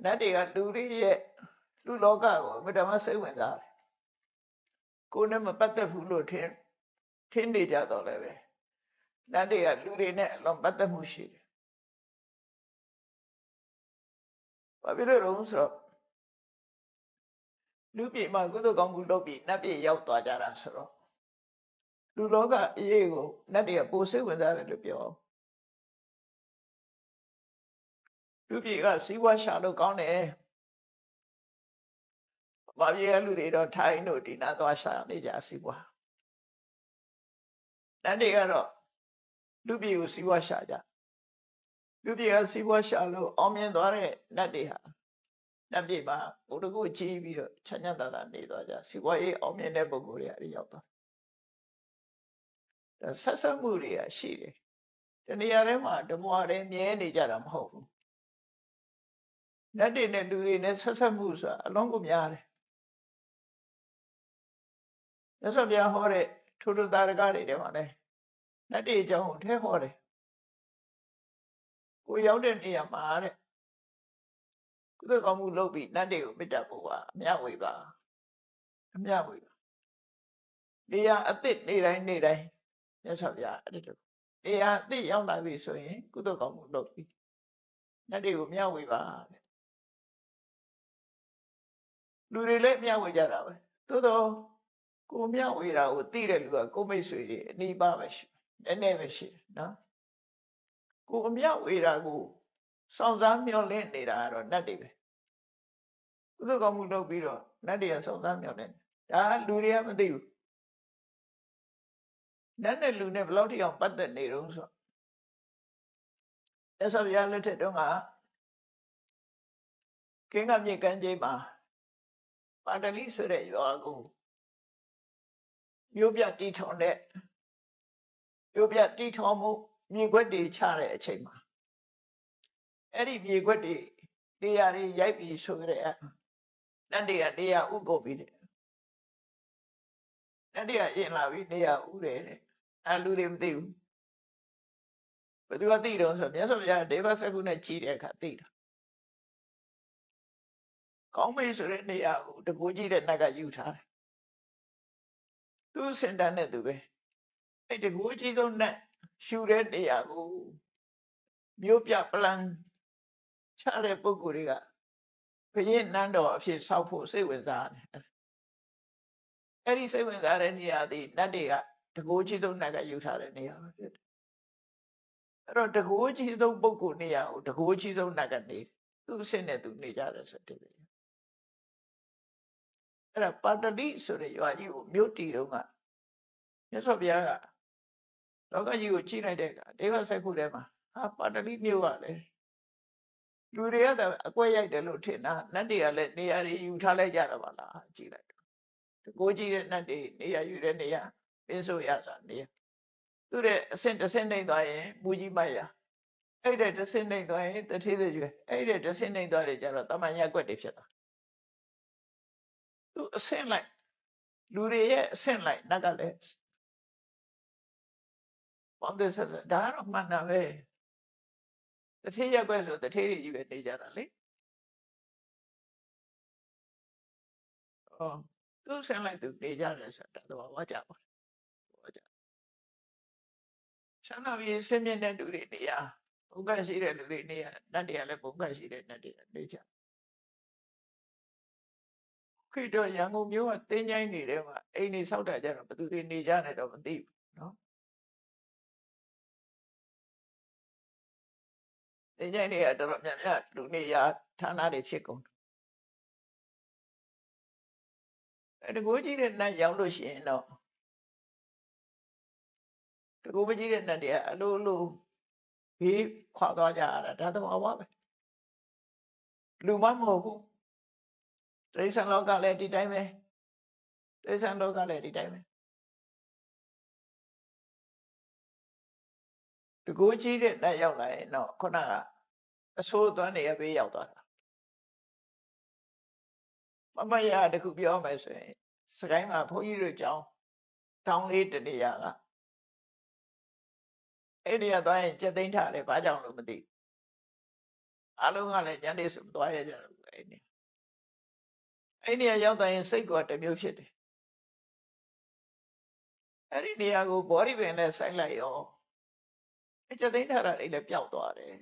နတ်တွေကလူတွေရဲ့လူလောကကိုအမှန်တမ်းစိတ်ဝင်စားတယ်ကိုယ်နဲ့မပတ်သက်ဘူးလို့ထင်နေကြတော့လည်းပဲနတ်တွေကလူတွေနဲ့အလွန်ပတ်သက်မှုရှိတယ်ဘာဖြစ်လို့လဲဆိုတော့လူပြည်မှာကုသိုလ်ကောင်းမှုလုပ်ပြီးနတ်ပြည်ရောက်သွားကြတာဆိုတော့လူလောကအရေးကိုနတ်တွေကပိုစိတ်ဝင်စားတယ်လို့ပြောလူပြည်ကစီးပွားရှာလို့ကောင်းတယ်ဘာပြည်ကလူတွေတော့ထိုင်းတို့ဒီနာသွားရှာနေကြစီးပွားနတ်တွေကတော့လူပြည်ကိုစီးပွားရှာကြလူပြည်ကစီးပွားရှာလို့အောင်မြင်သွားတဲ့နတ်တွေဟာနတ်ပြည်မှာဘုဒ္ဓကိုကြီးပြီးတော့ချမ်းသာသာနေသွားကြစီးပွားရေးအောင်မြင်တဲ့ပုဂ္ဂိုလ်တွေအရောက်သွားဆက်ဆက်မှုတွေကရှိတယ်တနေရာထဲမှာတမွားတွေမြဲနေကြတာမဟုတ်ဘူးနတ်တွေနဲ့လူတွေနဲ့ဆက်ဆက်မှုဆိုတာအလုံးကိုများတယ်မြတ်စွာဘုရားဟောတဲ့ထိုးသာရကတွေထဲမှာလည်းနတ်တွေအကြောင်းကိုထဲဟောတယ်ကိုရောက်တဲ့နေရာမှာတဲ့ကုသိုလ်ကောင်းမှုလုပ်ပြီးနတ်တွေကိုမေတ္တာပို့ပါအမြဝေပါအမြဝေပါနေရာအသစ်နေတိုင်းမြတ်စွာဘုရားအဲ့ဒီနေရာအသစ်ရောက်လာပြီဆိုရင်ကုသိုလ်ကောင်းမှုလုပ်ပြီးနတ်တွေကိုမြဝေပါတဲ့လူတွေလည်းမြဝေကြတာပဲသို့တော့ကိုမြဝေတာကိုသိတဲ့လူကကိုမိတ်ဆွေတွေအနိပါပဲရှိနည်းနည်းပဲရှိနော်ကိုမြဝေတာကိုစောင့်စားမျှော်လင့်နေတာကတော့နတ်တွေပဲကုသိုလ်ကောင်းမှုလုပ်ပြီးတော့နတ်တွေကစောင့်စားမျှော်လင့်ဒါလူတွေကမသိဘူးနတ်နဲ့လူနဲ့ဘယ်လောက်ထိအောင်ပတ်သက်နေတုံးဆိုအဲ့ဆိုဘုရားလက်ထက်တုန်းကကင်းကမြေကမ်းခြေမှာပါတလိဆိုတဲ့ရွာကိုမြို့ပြတီထောင်တဲ့မြို့ပြတီထောင်မှုမြေခွက်တွေချတဲ့အချိန်မှာအဲ့ဒီမြေခွက်တွေနေရာတွေရိုက်ပြီးဆိုကြတဲ့နတ်တွေကနေရာဥပုပ်ပြီးတယ်နတ်တွေကရင်လာပြီးနေရာဥတယ်တဲ့အဲ့လူတွေမသိဘူးဘယ်သူကသိတော့ဆိုမြတ်စွာဘုရားဒေဝစကုနဲ့ကြီးတဲ့အခါသိတာကောင်းမေးဆိုတဲ့နေရာကိုတကူကြီးတဲ့နတ်ကယူထားတယ်သူစင်တန်းနဲ့သူပဲအဲ့တကူကြီးဆုံးနတ်ရှူတဲ့နေရာကိုမြို့ပြပလန်ချတဲ့ပုဂ္ဂိုလ်တွေကဘုရင်နန်းတော်အဖြစ်ဆောက်ဖို့စိတ်ဝင်စားတယ်အဲ့ဒီစိတ်ဝင်စားတဲ့နေရာဒီနတ်တွေကတကူကြီးဆုံးနတ်ကယူထားတဲ့နေရာပဲဖြစ်တယ်အဲ့တော့တကူကြီးဆုံးပုဂ္ဂိုလ်နေရာကိုတကူကြီးဆုံးနတ်ကနေသူ့အဆင့်နဲ့သူနေကြတယ်ဆိုတဲ့အဲ့ဒါပါတလိဆိုတဲ့ရွာကြီးကိုမြို့တီတုန်းကမြတ်စွာဘုရားကလောကကြီးကိုကြည့်လိုက်တဲ့အခါဒေဝစကုထဲမှာဟာပါတလိမြို့ကလည်းလူတွေကအကွက်ရိုက်တယ်လို့ထင်တာနတ်တွေကလည်းနေရာတွေယူထားလိုက်ကြတာပါလားကြည့်လိုက်တကိုးကြည့်တဲ့နတ်တွေနေရာယူတဲ့နေရာပင်းဆိုရစာနေရာသူတဲ့အဆင့်တစ်ဆင့်နှိမ့်သွားရင်မူကြီးမိုက်ရအဲ့တဲ့တစ်ဆင့်နှိမ့်သွားရင်တထေးတွေကျွဲအဲ့တဲ့တစ်ဆင့်နှိမ့်သွားတယ်ကျတော့တမန်ရကွက်တွေဖြစ်တာသူအဆင့်လိုက်လူတွေရဲ့အဆင့်လိုက်နတ်ကလည်းပေါင်းတဲ့ဆက်ဒါကတော့မှန်တာပဲတထေးရက်ကွက်ဆိုတထေးတွေကြီးပဲနေကြတာလေသူဆင်းလိုက်သူနေကြတယ်ဆိုတာတော့ဝါကြပါဝါကြဆန္ဒပြီးဆင်းမြင့်တဲ့လူတွေနေရဘုံကရှိတဲ့လူတွေနေရနတ်တွေကလည်းဘုံကရှိတဲ့နတ်တွေနေကြခေတ္တရန်ကုန်မြို့ကတင်းချိုင်းနေတဲ့မှာအိမ်နေဆောက်တာကြတော့ဘယ်သူတွေနေကြတယ်တော့မသိဘူးနော်တင်းချိုင်းတွေကတော်တော်များများလူနေရဌာနတွေဖြစ်ကုန်တကူကြီးတဲ့နတ်ရောက်လို့ရှိရင်တော့တကူမကြီးတဲ့နတ်တွေကအလိုလိုဘေးခွာသွားကြရတာဒါတော့ဘာပဲလူမမဟုတ်ဘူးတိရစ္ဆာန်လောကလည်းဒီတိုင်းပဲတိရစ္ဆာန်လောကလည်းဒီတိုင်းပဲတကူကြီးတဲ့နတ်ရောက်လာရင်တော့ခုနကအဆိုးသွမ်းနေရဘေးရောက်သွားတာမရတခုပြောမယ်ဆိုရင်စကိုင်းမှာဘုန်းကြီးတို့ကြောင်းတောင်းလေးတနေရာကအဲ့ဒီကသွားရင်ကြက်သိမ်းထားတယ်ဘာကြောင့်လို့မသိ အားလုံးကလည်းညနေဆိုမသွားရကြဘူးအဲ့နေရာရောက်တိုင်းစိတ်ကတစ်မျိုးဖြစ်တယ်အဲ့ဒီနေရာကိုဘောဓိပင်နဲ့ဆိုင်လိုက်ရောအကျသိမ်းထားတာတွေလည်းပျောက်သွားတယ်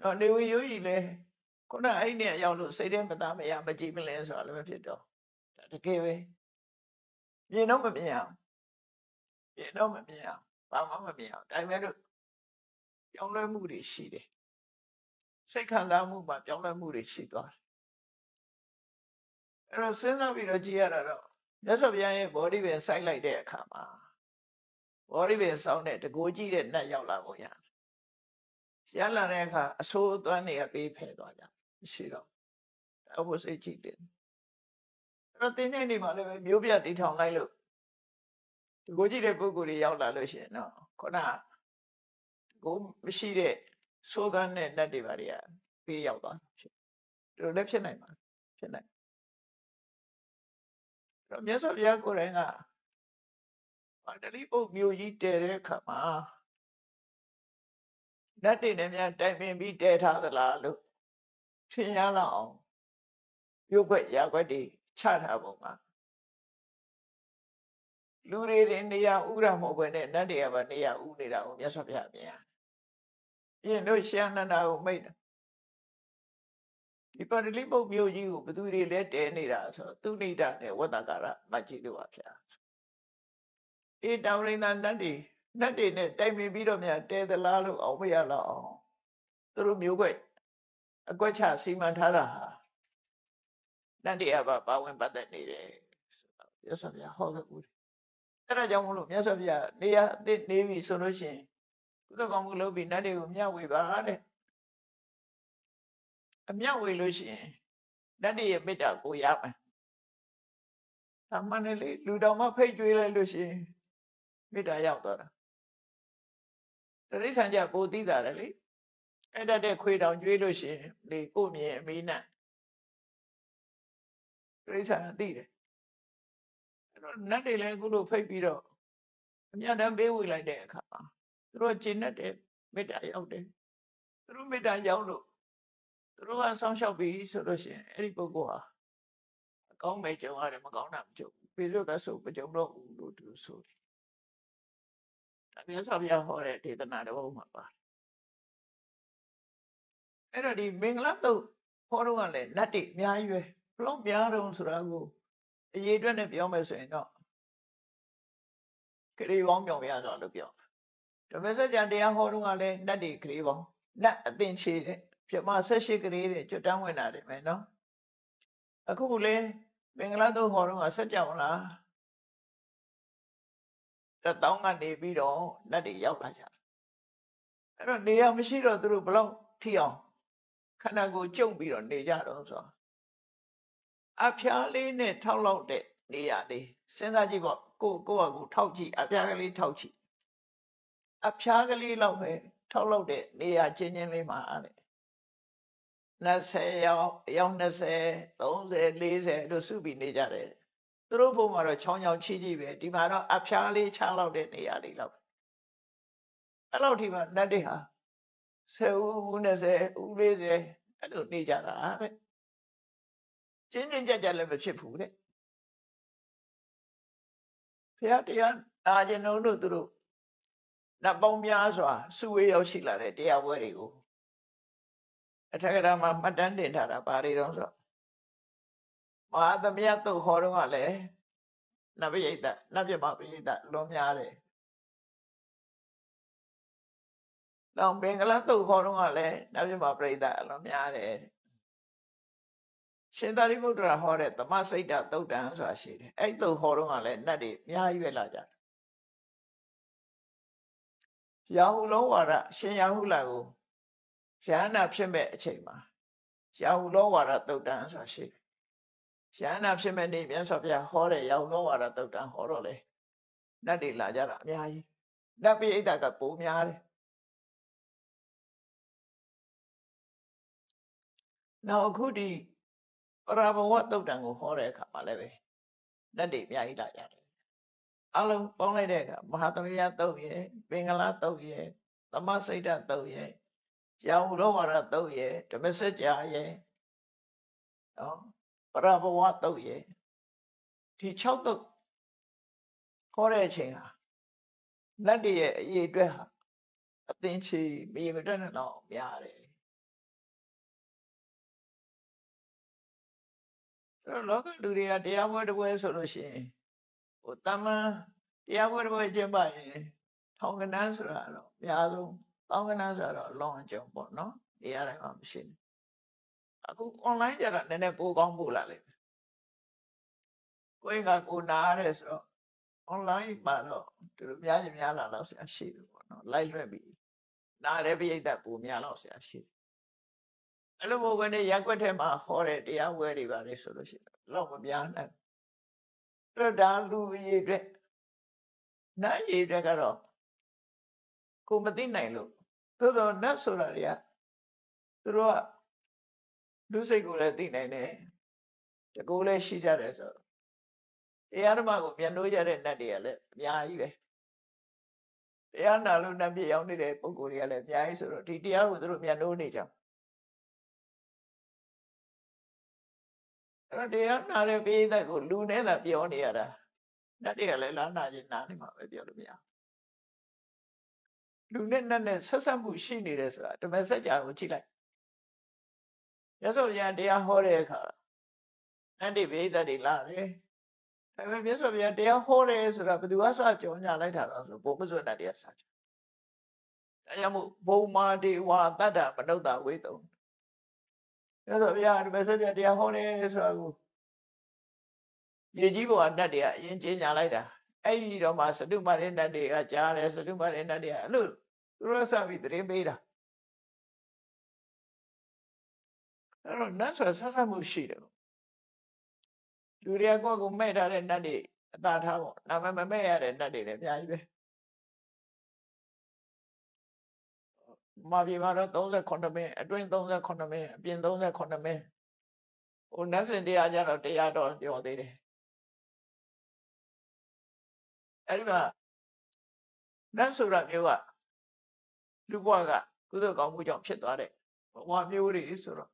တော့နေဝီယောဂီလည်းခုနအဲ့နေရာရောက်လို့စိတ်ထဲမသားမရမကြည့်မလဲဆိုတာလည်းမဖြစ်တော့ဒါတကယ်ပဲမြင်တော့မမြင်အောင်မြင်တော့မမြင်အောင်ဘာမှမမြင်အောင်ဒါပေမဲ့လို့ပြောင်းလဲမှုတွေရှိတယ်စိတ်ခံစားမှုမှာပြောင်းလဲမှုတွေရှိသွားတယ်အဲ့တော့စဉ်းစားပြီးတော့ကြည့်ရတာတော့မြတ်စွာဘုရားရဲ့ဘောဓိပင်စိုက်လိုက်တဲ့အခါမှာဘောဓိပင်ဆောင်းတဲ့တကိုးကြီးတဲ့နတ်ရောက်လာပုံရတယ်ရလာတဲ့အခါအဆိုးအသွမ်းတွေကပေးဖယ်သွားကြမရှိတော့အဖို့စိတ်ကြည့်တယ်အဲ့တော့တင်းနေနေမှာလည်းပဲမျိုးပြတီထောင်လိုက်လို့တကိုးကြီးတဲ့ပုဂ္ဂိုလ်တွေရောက်လာလို့ရှိရင်တော့ခုနကိုမရှိတဲ့ဆိုးကန်းတဲ့နတ်တွေပါတွေကပေးရောက်သွားဖြစ်ဒီလိုလည်းဖြစ်နိုင်ပါဖြစ်နိုင်တော့မြတ်စွာဘုရားကိုယ်တိုင်ကတတိပုတ်မျိုးကြီးတည်တဲ့အခါမှာနတ်တွေနဲ့များတိုင်ပင်ပြီးတည်ထားသလားလို့ထင်ရလောက်အောင်ပြုတ်ခွက်ရာခွက်တွေချထားပုံမှာလူတွေနေရာဥရမဟုတ်ဘဲနဲ့နတ်တွေကပါနေရာဥနေတာကိုမြတ်စွာဘုရားမြင်ရပြင်တို့ရှမ်းနန္ဒာကိုမိတ်ဒီပါဠိပုတ်မျိုးကြီးကိုဘသူတွေလဲတဲနေတာဆိုသူနိဒနဲ့ဝတ္တကာရမတ်ကြီးတို့ပါဗျာအေးတောင်ရိန်သာနတ်တွေနဲ့တိုင်ပင်ပြီးတော့များတဲသလားလို့အောင်မရတော့အောင်သူတို့မျိုးခွက်အကွက်ချစီမံထားတာဟာနတ်တွေကပါဝင်ပတ်သက်နေတယ်မြတ်စွာဘုရားဟောခဲ့ဦးတယ်အဲ့ဒါကြောင့်မလို့မြတ်စွာဘုရားနေရာအသစ်နေပြီဆိုလို့ရှိရင်ကုသကောင်းမှုလုပ်ပြီးနတ်တွေကိုမျှဝေပါတဲ့အမျှဝေလို့ရှိရင်နတ်တွေရဲ့မေတ္တာကိုရမယ်။အမှန်လေလူတော်မှဖိတ်ကြွေးလိုက်လို့ရှိရင်မေတ္တာရောက်သွားတာ။တရိစ္ဆာန်ကြပိုသိတာလေ။အဲ့တဲ့ခွေတောင်ကြွေးလို့ရှိရင်လေကိုမြင်အမီးနဲ့တရိစ္ဆာန်သိတယ်။အဲ့တော့နတ်တွေလည်းအခုလိုဖိတ်ပြီးတော့အမြတ်တမ်းပေးဝေလိုက်တဲ့အခါမှာသူတို့ကျင့်တဲ့မေတ္တာရောက်တယ်။သူတို့မေတ္တာရောက်လို့သူတို့ကဆောင်းလျှောက်ပြီးဆိုလို့ရှိရင်အဲ့ဒီပုဂ္ဂိုလ်ဟာအကောင်းမဲ့ကြုံရတယ်မကောင်းတာမကြုံဘူးပြေလို့ကဆိုမကြုံတော့ဘူးလို့သူဆိုတယ်ဒါမြတ်စွာဘုရားဟောတဲ့ဒေသနာတစ်ပုဒ်မှာပါတယ်အဲ့တော့ဒီမင်္ဂလာတုတ်ဟောတော့ကလည်းနတ်တွေအများကြီးပဲဘလို့များတော့ဆိုတာကိုအရေးအတွက်နဲ့ပြောမယ်ဆိုရင်တော့ခရီးပေါင်းမြောင်ရတော့လို့ပြောဓမ္မစကြာတရားဟောတော့ကလည်းနတ်တွေခရီးပေါင်းနတ်အသင်ချေတဲ့ပြမ18ကလေးတဲ့ကျွတ်တန်းဝင်တာတယ်မယ်နော်အခုလေမင်္ဂလာတုတ်ဟောတော့ကစကြဝဠာတောင်းကနေပြီးတော့နတ်တွေရောက်လာကြအဲ့တော့နေရာမရှိတော့သူတို့ဘလောက်ထိအောင်ခန္ဓာကိုယ်ကျုပ်ပြီးတော့နေကြတော့ဆိုအဖျားလေးနဲ့ထောက်လောက်တဲ့နေရာလေးစဉ်းစားကြည့်ပေါ့ကိုယ့်ကိုထောက်ကြည့်အဖျားကလေးထောက်ကြည့်အဖျားကလေးလောက်ပဲထောက်လောက်တဲ့နေရာချင်းချင်းလေးမှာတဲ့20ယောက်20 30 40တို့စုပြီးနေကြတယ်သူတို့ဘုံမှာတော့ချောင်းချောင်းချီးပဲဒီမှာတော့အဖျားလေးချလောက်တဲ့နေရာလေးလောက်အဲ့လောက်ထိမှနတ်တွေဟာ10ဦး20ဦး40အဲ့လိုနေကြတာတဲ့ချင်းချင်းကြက်ကြက်လည်းမဖြစ်ဘူးတဲ့ဘုရားတရားနာကျင်တို့သူတို့နတ်ပေါင်းများစွာစုဝေးရောက်ရှိလာတဲ့တရားပွဲတွေကိုအထက်ကရာမှာမှတ်တမ်းတင်ထားတာဘာတွေတော့ဆိုမဟာသမယတုတ်ဟောတော့ကလည်းနတ်ပိဋကနတ်ပြမပိဋကလွန်များတယ်တော့ဘင်္ဂလားတုတ်ဟောတော့ကလည်းနတ်ပြမပိဋကအလွန်များတယ်ရှင်သာရိပုတ္တရာဟောတဲ့သမစိတ်တသုတ်တံဆိုတာရှိတယ်အဲ့တုတ်ဟောတော့ကလည်းနတ်တွေအများကြီးပဲလာကြတယ်ရာဟုလောဝါဒရှင်ရာဟုလာကိုရဟန္တာဖြစ်မဲ့အချိန်မှာရာဟုလောဝါဒသုတ်တံဆိုတာရှိတယ်ရဟန္တာဖြစ်မဲ့နေ့မြတ်စွာဘုရားဟောတဲ့ရာဟုလောဝါဒသုတ်တံဟောတော့လေနတ်တွေလာကြတာအများကြီးနတ်ပိဋကပိုများတယ်နောက်အခုဒီပရဘဝသုတ်တံကိုဟောတဲ့အခါမှာလည်းပဲနတ်တွေအများကြီးလာကြတယ်အလုံးပေါင်းလိုက်တဲ့အခါမဟာသမယသုတ်ရဲ့မင်္ဂလာသုတ်ရဲ့ သမစိတ်ဓာတ်3ရဲ့ရာဟုလောဝါဒ3ရဲ့ဓမ္မစကြာရဲ့နော်ပရဘဝ3ရဲ့ဒီ6တုတ်ခေါ်တဲ့အချိန်ဟာနတ်တွေရဲ့အရေးအတွက်ဟာအသင်္ချေမရေမတွက်နဲ့တော့များတယ်အဲ့တော့လောကလူတွေကတရားပွဲတစ်ပွဲဆိုလို့ရှိရင်ဟိုတမန်တရားပွဲတစ်ပွဲကျင်းပရင်ထောင်ကနန်းဆိုတာတော့အများဆုံးတောင်းကနန်းဆိုတာတော့လောင်းအောင်ကြုံပေါ့နော်နေရာတိုင်းမှာမရှိဘူးအခု online ကြတာနည်းနည်းပိုကောင်းပို့လာလိမ့်မယ်ကိုယ်ကကိုနာရတယ်ဆိုတော့ online မှာတော့ဒီလိုများရင်များလာတော့ဆရာရှိတယ်ပေါ့နော် live လွှင့်ပြီးနားရဲပြိတ္တပူများတော့ဆရာရှိတယ်အဲ့လိုမဟုတ်ဘဲနဲ့ရက်ွက်ထဲမှာဟောတဲ့တရားဝဲတွေပါလေဆိုလို့ရှိရင်တော့မများနိုင်အဲ့ဒါလူကြီးအတွက်နတ်ကြီးအတွက်ကတော့ကိုမသိနိုင်လို့သို့တော့နတ်ဆိုတာတွေကသူတို့ကလူစိတ်ကိုလည်းသိနိုင်တယ်တကူလည်းရှိကြတယ်ဆိုတော့တရားဓမ္မကိုပြန်လို့ရတဲ့နတ်တွေကလည်းအများကြီးပဲတရားနာလို့နတ်ပြည်ရောက်နေတဲ့ပုဂ္ဂိုလ်တွေကလည်းအများကြီးဆိုတော့ဒီတရားကိုသူတို့ပြန်လို့နေကြအဲ့တော့တရားနာတဲ့ပိဋကကိုလူနဲ့သာပြောနေရတာနတ်တွေကလည်းလာနာခြင်းနာနေမှာပဲပြောလို့မရလူနဲ့နတ်နဲ့ဆက်ဆက်မှုရှိနေတယ်ဆိုတာဓမ္မစကြာကိုကြည့်လိုက်ရသော်ဗျာတရားဟောတဲ့အခါအန္တိပိဋကတွေလာတယ်ဒါပေမဲ့မြတ်စွာဘုရားတရားဟောတယ်ဆိုတာဘယ်သူကစကြော်ညာလိုက်တာတော့ဆိုဘုံမစွတ်တတရားစကြော်ဒါကြောင့်မို့ဘုံမာဒေဝတတ္တမနုဿဝေတုံမြတ်စွာဘုရားဓမ္မစကြာတရားဟောတယ်ဆိုတာကိုမြေကြီးဘဝနတ်တွေကအရင်ကျင်းညာလိုက်တာအဲ့ဒီတော့မှစတုမရိနတ်တွေကကြားတယ်စတုမရိနတ်တွေကအဲ့လိုသူတို့စပြီးသတင်းပေးတာအဲ့တော့နတ်ဆိုဆက်ဆက်မှုရှိတယ်လူတွေကကိုယ့်ကိုမဲ့ထားတဲ့နတ်တွေအသာထားပေါ့နာမည်မမဲ့ရတဲ့နတ်တွေလည်းအများကြီးပဲမာပြေမှာတော့38မင်းအတွင်း38မင်းအပြင်38မင်းဟိုနတ်စင်တရားကြတော့တရားတော်ပြောသေးတယ်အဲ့ဒီမှာနတ်ဆိုတာမျိုးကလူဘဝကကုသိုလ်ကောင်းမှုကြောင့်ဖြစ်သွားတဲ့ဘဝမျိုးတွေဆိုတော့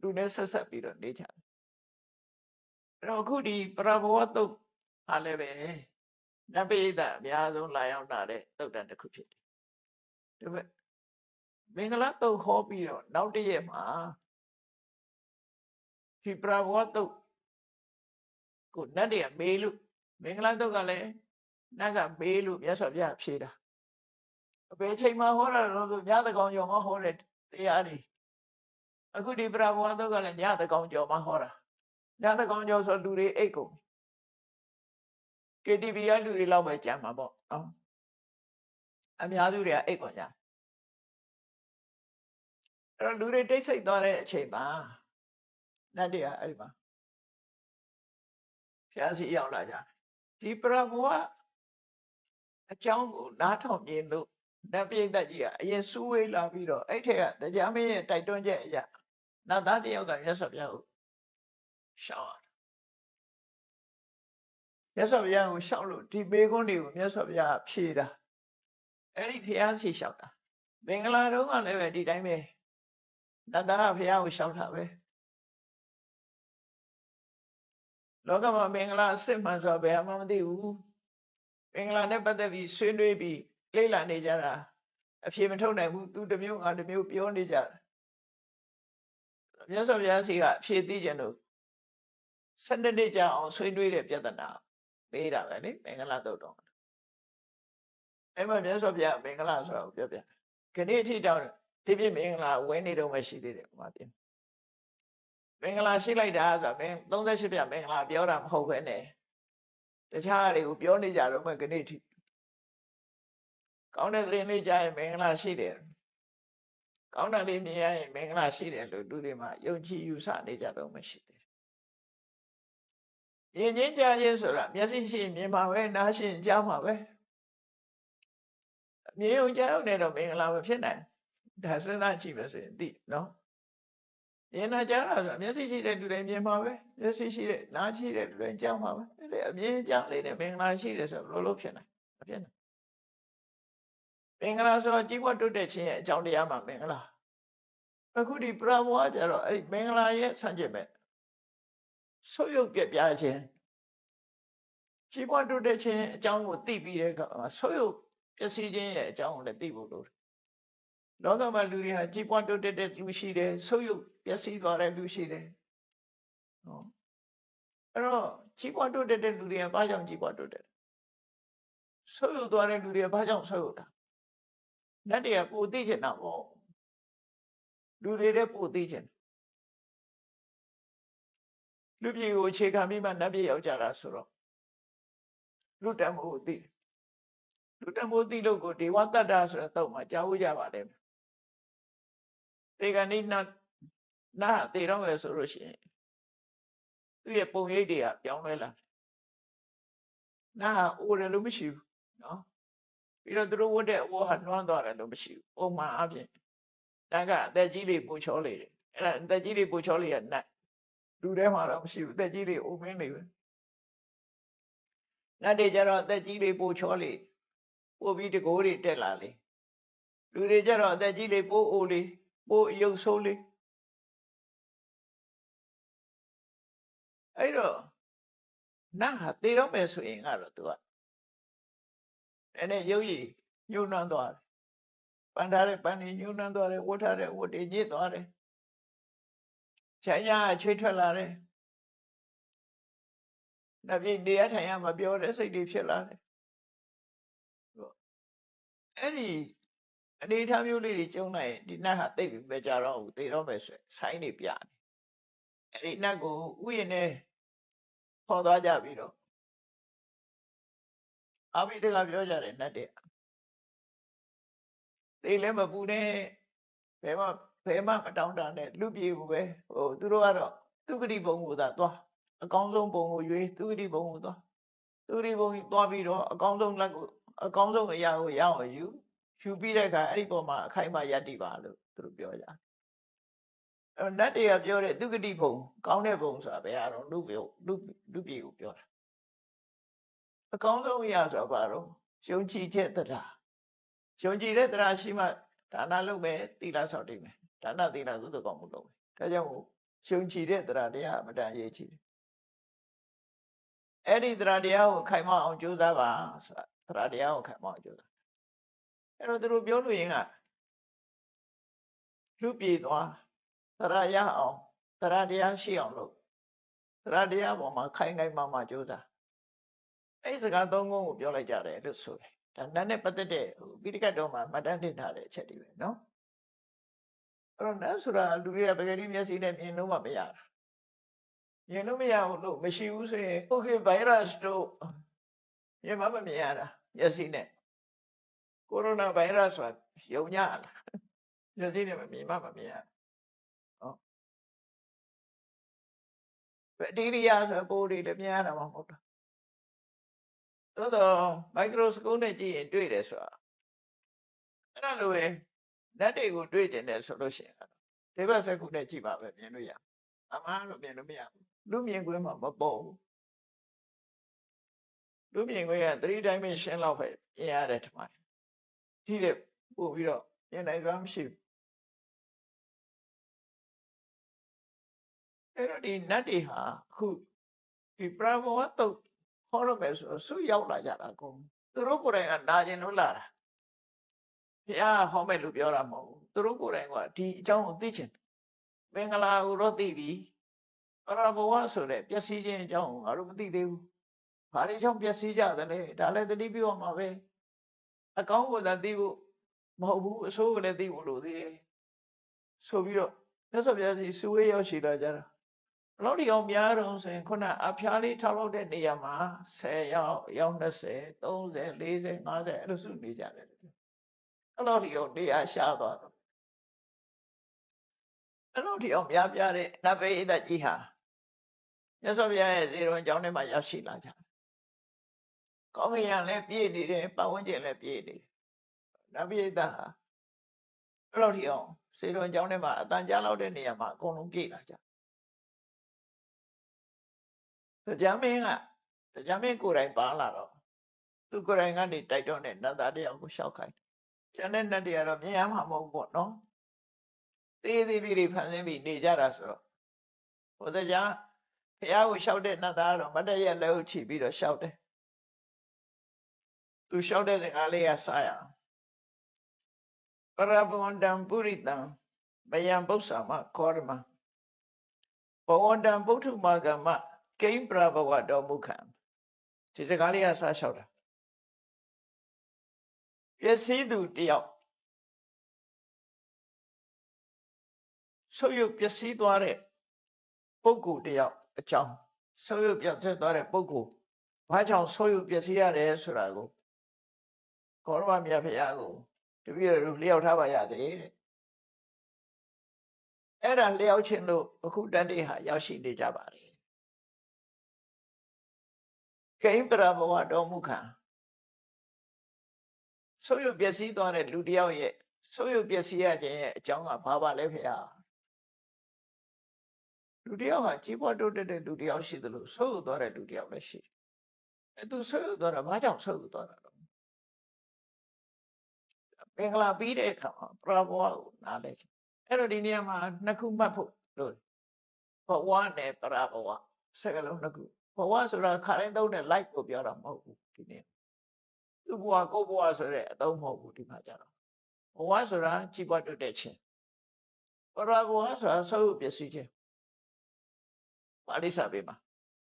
လူနဲ့ဆက်ဆက်ပြီးတော့နေကြတယ်အဲ့တော့အခုဒီပရဘဝတုတ်ဟာလည်းပဲနတ်ပိဋကအများဆုံးလာရောက်လာတဲ့တုတ်တန်တစ်ခုဖြစ်တယ်ဒါပေမဲ့မင်္ဂလာတုတ်ဟောပြီးတော့နောက်တစ်ရက်မှာဒီပရဘဝတုတ်ကိုနတ်တွေကမေးလို့မင်္ဂလာတုတ်ကလည်းနတ်ကမေးလို့မြတ်စွာဘုရားဖြေတာအပေချိန်မှာဟောတာတော့ဆိုညသကောင်ကျော်မှာဟောတဲ့တရားတွေအခုဒီပရဘဝတုတ်ကလည်းညသကောင်ကျော်မှာဟောတာညသကောင်ကျော်ဆိုလူတွေအိတ်ကုန် KTV ရလူတွေလောက်ပဲကြံမှာပေါ့နော်အများစုတွေကအိတ်ကုန်ကြအဲ့တော့လူတွေတိတ်ဆိတ်သွားတဲ့အချိန်မှာနတ်တွေကအဲ့ဒီမှာဖျားစီရောက်လာကြဒီပရဘဝအကြောင်းကိုနားထောင်မြင်လို့နတ်ပိဋကကြီးကအရင်စူးဝေးလာပြီးတော့အဲ့ထက်ကတရားမင်းရဲ့တိုက်တွန်းချက်အရာနတ်သားတယောက်ကမြတ်စွာဘုရားကိုရှောက်မြတ်စွာဘုရားကိုရှောက်လို့ဒီမေခွန်းတွေကိုမြတ်စွာဘုရားဖြေတာအဲ့ဒီဖျားစီရှောက်တာမင်္ဂလာတုန်းကလည်းပဲဒီတိုင်းပဲနတ်သားကဘုရားကိုရှောက်တာပဲလောကမှာမင်္ဂလာအစစ်မှန်ဆိုတာဘယ်မှမသိဘူးမင်္ဂလာနဲ့ပတ်သက်ပြီးဆွေးနွေးပြီးလေ့လာနေကြတာအဖြေမထုတ်နိုင်ဘူးသူတစ်မျိုးငါတစ်မျိုးပြောနေကြတာမြတ်စွာဘုရားစီကအဖြေသိကြလို့12နှစ်ကြာအောင်ဆွေးနွေးတဲ့ပြဿနာမေးတာပဲလေမင်္ဂလာတုတ်တော်အဲ့မှာမြတ်စွာဘုရားမင်္ဂလာဆိုတာကိုပြောပြခဏအထိတောင်းဒီပြည့်မင်္ဂလာဝင်းနေတော့မှရှိသေးတယ်မှာပြင်မင်္ဂလာရှိလိုက်တာဆိုတာမင်း38ပြမင်္ဂလာပြောတာမဟုတ်ပဲနဲ့တခြားတွေကိုပြောနေကြတော့မှခဏအထိကောင်းတဲ့သတင်းလေးကြားရင်မင်္ဂလာရှိတယ်ကောင်းတဲ့လေးမြင်ရရင်မင်္ဂလာရှိတယ်လို့လူတွေမှာယုံကြည်ယူဆနေကြတော့မှရှိတယ်မြင်ချင်းကြားချင်းဆိုတာမျက်စိရှိရင်မြင်မှာပဲနားရှိရင်ကြားမှာပဲမြင်ုံကြားုံနဲ့တော့မင်္ဂလာမဖြစ်နိုင်ဒါစဉ်းစားကြည့်မယ်ဆိုရင်သိနော်မြင်တာကြားတာဆိုမျက်စိရှိတဲ့လူတွေမြင်မှာပဲမျက်စိရှိတဲ့နားရှိတဲ့လူတွေကြားမှာပဲအဲ့ဒီအမြင်ကြားလေးနဲ့မင်္ဂလာရှိတယ်ဆိုဘယ်လိုဖြစ်နိုင်မဖြစ်နိုင် မင်္ဂလာဆိုတော့ကြီးပွားတိုးတက်ခြင်းရဲ့အကြောင်းတရားမှာမင်္ဂလာအခုဒီပရဘောကကြတော့အဲ့ဒီမင်္ဂလာရဲ့ဆန့်ကျင်မဲ့ဆုပ်ယုပ်ပြက်ပြားခြင်းကြီးပွားတိုးတက်ခြင်းအကြောင်းကိုသိပြီးတဲ့အခါမှာဆုပ်ယုပ်ပျက်စီးခြင်းရဲ့အကြောင်းကိုလည်းသိဖို့လိုတယ်လောကမှာလူတွေဟာကြီးပွားတိုးတက်တဲ့လူရှိတယ်ဆုပ်ယုပ်ပျက်စီးသွားတဲ့လူရှိတယ်ဟုတ်အဲ့တော့ကြီးပွားတိုးတက်တဲ့လူတွေကဘာကြောင့်ကြီးပွားတိုးတက်ဆုပ်ယုပ်သွားတဲ့လူတွေကဘာကြောင့်ဆုပ်ယုပ်တာနတ်တွေကပိုသိချင်တာပေါ့လူတွေတဲ့ပိုသိချင်လူပြည်ကိုအခြေခံပြီးမှနတ်ပြည်ရောက်ကြတာဆိုတော့လူတံမိုးသိလူတံမိုးသိလို့ကိုဒေဝတတ္တဆိုတဲ့တော့မှကြားဝကြပါလိမ့်မယ်ဒီကနေ့နာသေတော့မယ်ဆိုလို့ရှိရင်သူ့ရဲ့ပုံရိပ်တွေကပြောင်းလဲလာနာအိုတယ်လို့မရှိဘူးနော်ပြီးတော့သူတို့ဝတ်တဲ့အဝါဟာလွှမ်းသွားတယ်လို့မရှိဘူးပုံမှန်အပြင်ဒါကအသက်ကြီးလေးပူချောလေးတယ်အဲ့ဒါအသက်ကြီးလေးပူချောလေးကနတ်လူထဲမှာတော့မရှိဘူးအသက်ကြီးလေးအိုမင်းလေးပဲနတ်တွေကြတော့အသက်ကြီးလေးပူချောလေးပို့ပြီးတကိုးတွေတက်လာလေလူတွေကြတော့အသက်ကြီးလေးပို့အိုလေးပို့အယုတ်ဆိုးလေးအဲ့တော့နတ်ဟာသေတော့မယ်ဆိုရင်ကတော့သူကအဲ့ရုပ်ရည်ညှိုးနှွမ်းသွားတယ်ပန်ထားတဲ့ပန်နေညှိုးနှွမ်းသွားတယ်ဝတ်ထားတဲ့ဝတ်တွေညစ်သွားတယ်ခြံရချွေးထွက်လာတယ်နတ်ပြည်တရားထိုင်ရမပြောတဲ့စိတ်တွေဖြစ်လာတယ်အဲ့ဒီအနေထားမျိုးလေးတွေကျုံလိုက်ဒီနတ်ဟာတိတ်ပြီးပဲကြတော့သေတော့မယ်ဆိုဆိုင်းနေပြတယ်အဲ့ဒီနတ်ကိုဥယျာဉ်နဲ့ခေါ်သွားကြပြီးတော့အဘိဓိကပြောကြတယ်နတ်တွေသေလည်းမပူနဲ့ဘယ်မှမတောင်းတနဲ့လူပြေဘူးပဲသူတို့ကတော့သူဂတိဘုံကိုသာသွားအကောင်းဆုံးဘုံကိုရွေးသူဂတိဘုံကိုသွားသူဂတိဘုံသွားပြီးတော့အကောင်းဆုံးလက်ကိုအကောင်းဆုံးအရာကိုရအောင်ယူပြီးတဲ့အခါအဲ့ဒီပေါ်မှာအခိုင်အမာယက်တည်ပါလို့သူတို့ပြောကြတယ်နတ်တွေကပြောတဲ့သူဂတိဘုံကောင်းတဲ့ဘုံဆိုတာဘယ်ဟာတော့လူပြေကိုပြောတာအကောင်းဆုံးအရာဆိုတာဘာတော့ယုံကြည်ချက်တရားယုံကြည်တဲ့တရားရှိမှဒါနလုပ်မယ်သီလဆောက်တည်မယ်ဒါနသီလကုသိုလ်ကောင်းမှုလုပ်မယ်ဒါကြောင့်ယုံကြည်တဲ့တရားအမတန်အရေးကြီးတယ်အဲ့ဒီတရားကိုခိုင်မအောင်ကြိုးစားပါဆိုတာတရားကိုခိုင်မအောင်ကြိုးစားအဲ့တော့သူတို့ပြောလို့ရင်ကလူပြေသွားတရားရအောင်တရားရှိအောင်လုပ်တရားပေါ်မှာခိုင်မာကြိုးစားအဲ့ဒီစကားသုံးခုကိုပြောလိုက်ကြတယ်လို့ဆိုတယ်ဒါနတ်နဲ့ပတ်သက်တဲ့ပိဋကတ်တော်မှာမှတ်တမ်းတင်ထားတဲ့အချက်တွေပဲနော်အဲ့တော့နတ်ဆိုတာလူတွေကပကတိမျက်စိနဲ့မြင်လို့မှမရတာမြင်လို့မရဘူးလို့မရှိဘူးဆိုရင် okay virus တို့မြင်မှမမြင်ရတာမျက်စိနဲ့ကိုရိုနာဗိုင်းရပ်စ်ဆိုတာယုံကြလားမျက်စိနဲ့မမြင်မှမမြင်ရဟုတ်ဘက်တီးရီးယားဆိုပိုးတွေလည်းမြင်ရတာမဟုတ်ဘူးသို့တော့မိုက်ခရိုစကိုပနဲ့ကြည့်ရင်တွေ့တယ်ဆိုတာအဲ့ဒါလိုပဲလက်တွေကိုတွေ့ကျင်တယ်ဆိုလို့ရှိရင်ဒီဘက်စက်ခုနဲ့ကြည့်ပါပဲမြင်လို့ရအမှားလို့မြင်လို့မရဘူးလူမြင်ကွင်းမှာမပေါ်ဘူးလူမြင်ကွင်းက3 dimension လောက်ပဲမြင်ရတယ်ထင်ပါတယ်ဒီတဲ့ပို့ပြီးတော့မြင်နိုင်စွမ်းမရှိဘူးအဲ့တော့ဒီနတ်တွေဟာအခုဒီပရမောတုတ်ဟောရမယ်ဆိုဆုရောက်လာကြတာကုန်သူတို့ကိုယ်တိုင်ကနာကျင်လို့လာတာဘုရားဟောမယ်လို့ပြောတာမဟုတ်ဘူးသူတို့ကိုယ်တိုင်ကဒီအကြောင်းကိုသိချင်မင်္ဂလာကိုတော့သိပြီပရမောဆိုတဲ့ပျက်စီးခြင်းအကြောင်းကိုငါတို့မသိသေးဘူးဘာတွေကြောင့်ပျက်စီးကြသလဲဒါလည်းသတိပြုရမှာပဲအကောင်းကိုသာသိဖို့မဟုတ်ဘူးအဆိုးကိုလည်းသိဖို့လိုသေးတယ်ဆိုပြီးတော့မြတ်စွာဘုရားစီစုဝေးရောက်ရှိလာကြတာဘလို့ဒီအောင်များတော့ဆိုရင်ခုနအဖျားလေးထောက်လောက်တဲ့နေရာမှာ10ရောက်20 30 40 50အဲ့လိုစုနေကြတယ်အဲ့လိုဒီအောင်တရားရှားသွားတော့အဲ့လိုဒီအောင်များပြတဲ့နတ်ပိဋကကြီးဟာမြတ်စွာဘုရားရဲ့ဇေရုံကျောင်းထဲမှာရောက်ရှိလာကြတယ်ကောင်းကင်ကလည်းပြည့်နေတယ်ပတ်ဝန်းကျင်လည်းပြည့်နေတယ်နတ်ပိဋကဟာအဲ့လိုဒီအောင်ဇေရုံကျောင်းထဲမှာအတန်ကြားလောက်တဲ့နေရာမှာအကုန်လုံးပြည့်လာကြတရားမင်းကိုယ်တိုင်ပါလာတော့သူကိုယ်တိုင်ကနေတိုက်တော့တဲ့နတ်သားတယောက်ကိုရှောက်ခိုင်း ကျန်တဲ့နတ်တွေကတော့မြင်ရမှာမဟုတ်ပေါ့နော်သေးသေးလေးတွေဖန်ဆင်းပြီးနေကြတာဆိုတော့ဟိုတရားဘုရားကိုလျှောက်တဲ့နတ်သားကတော့မတည့်ရလက်ကိုချီပြီးတော့လျှောက်တယ်သူလျှောက်တဲ့စကားလေးကစရအောင်ပရဘဝန္တံပုရိတံမယံပု္ပ္ပာမခောရမဘဝန္တံပုထုမာကမကိဉ္ပရဘဝတော်မူခံဒီစကားလေးကစလျှောက်တာပျက်စီးသူတယောက်ဆုပ်ယုပ်ပျက်စီးသွားတဲ့ပုဂ္ဂိုလ်တယောက်အကြောင်းဆုပ်ယုပ်ပျက်စီးသွားတဲ့ပုဂ္ဂိုလ်ဘာကြောင့်ဆုပ်ယုပ်ပျက်စီးရတယ်ဆိုတာကိုကောရမမြတ်ဖရာကိုတပည့်တော်လျှောက်ထားပါရစေတဲ့အဲ့ဒါလျှောက်ခြင်းလို့အခုတန်တေဟာရောက်ရှိနေကြပါတယ်ကိဉ္ပရဘဝတော်မူခံဆုပ်ယုပ်ပျက်စီးသွားတဲ့လူတယောက်ရဲ့ဆုပ်ယုပ်ပျက်စီးရခြင်းရဲ့အကြောင်းကဘာပါလဲဖေဟာလူတယောက်ဟာကြီးပွားတိုးတက်တဲ့လူတယောက်ရှိသလိုဆုပ်ယုပ်သွားတဲ့လူတယောက်လည်းရှိတယ်အဲသူဆုပ်ယုပ်သွားတာဘာကြောင့်ဆုပ်ယုပ်သွားတာလဲမင်္ဂလာပြီးတဲ့အခါမှာပရဘဝကိုနားလဲချင်အဲ့တော့ဒီနေရာမှာနှစ်ခုမှတ်ဖို့လို့ဘဝနဲ့ပရဘဝစကားလုံးနှစ်ခုဘဝဆိုတာခါတိုင်းသုံးတဲ့ life ကိုပြောတာမဟုတ်ဘူးဒီနေ့သူ့ဘဝကိုယ့်ဘဝဆိုတဲ့အသုံးမဟုတ်ဘူးဒီမှာကြတော့ဘဝဆိုတာကြီးပွားတိုးတက်ခြင်းပရဘဝဆိုတာဆုပ်ယုပ်ပျက်စီးခြင်းပါဠိစာပေမှာ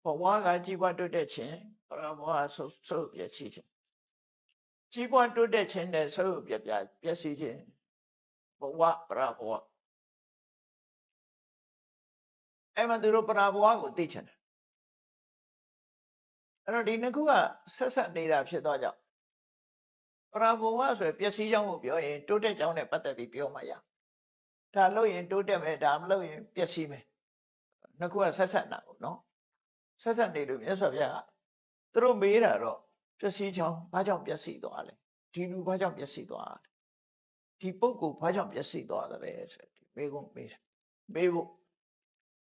ဘဝကကြီးပွားတိုးတက်ခြင်းပရဘဝဆုပ်ယုပ်ပျက်စီးခြင်းကြီးပွားတိုးတက်ခြင်းနဲ့ဆုပ်ယုပ်ပျက်စီးခြင်းဘဝပရဘဝအဲ့မှာသူတို့ပရဘဝကိုသိချင်တယ်အဲ့တော့ဒီနှစ်ခုကဆက်ဆက်နေတာဖြစ်တော့ကြောင့်ပရဘဝဆိုရင်ပျက်စီးကြောင်းကိုပြောရင်တိုးတက်ကြောင်းနဲ့ပတ်သက်ပြီးပြောမှရဒါလို့ရင်တိုးတက်မယ်ဒါမလို့ရင်ပျက်စီးမယ်နှစ်ခုကဆက်ဆက်နာပေါ့နော်ဆက်ဆက်နေလို့မြတ်စွာဘုရားကသူတို့မေးတာတော့ပျက်စီးကြောင်းဘာကြောင့်ပျက်စီးသွားလဲဒီလူဘာကြောင့်ပျက်စီးသွားလဲဒီပုဂ္ဂိုလ်ဘာကြောင့်ပျက်စီးသွားတယ်ဆိုဒီမေးဖို့မေးဖို့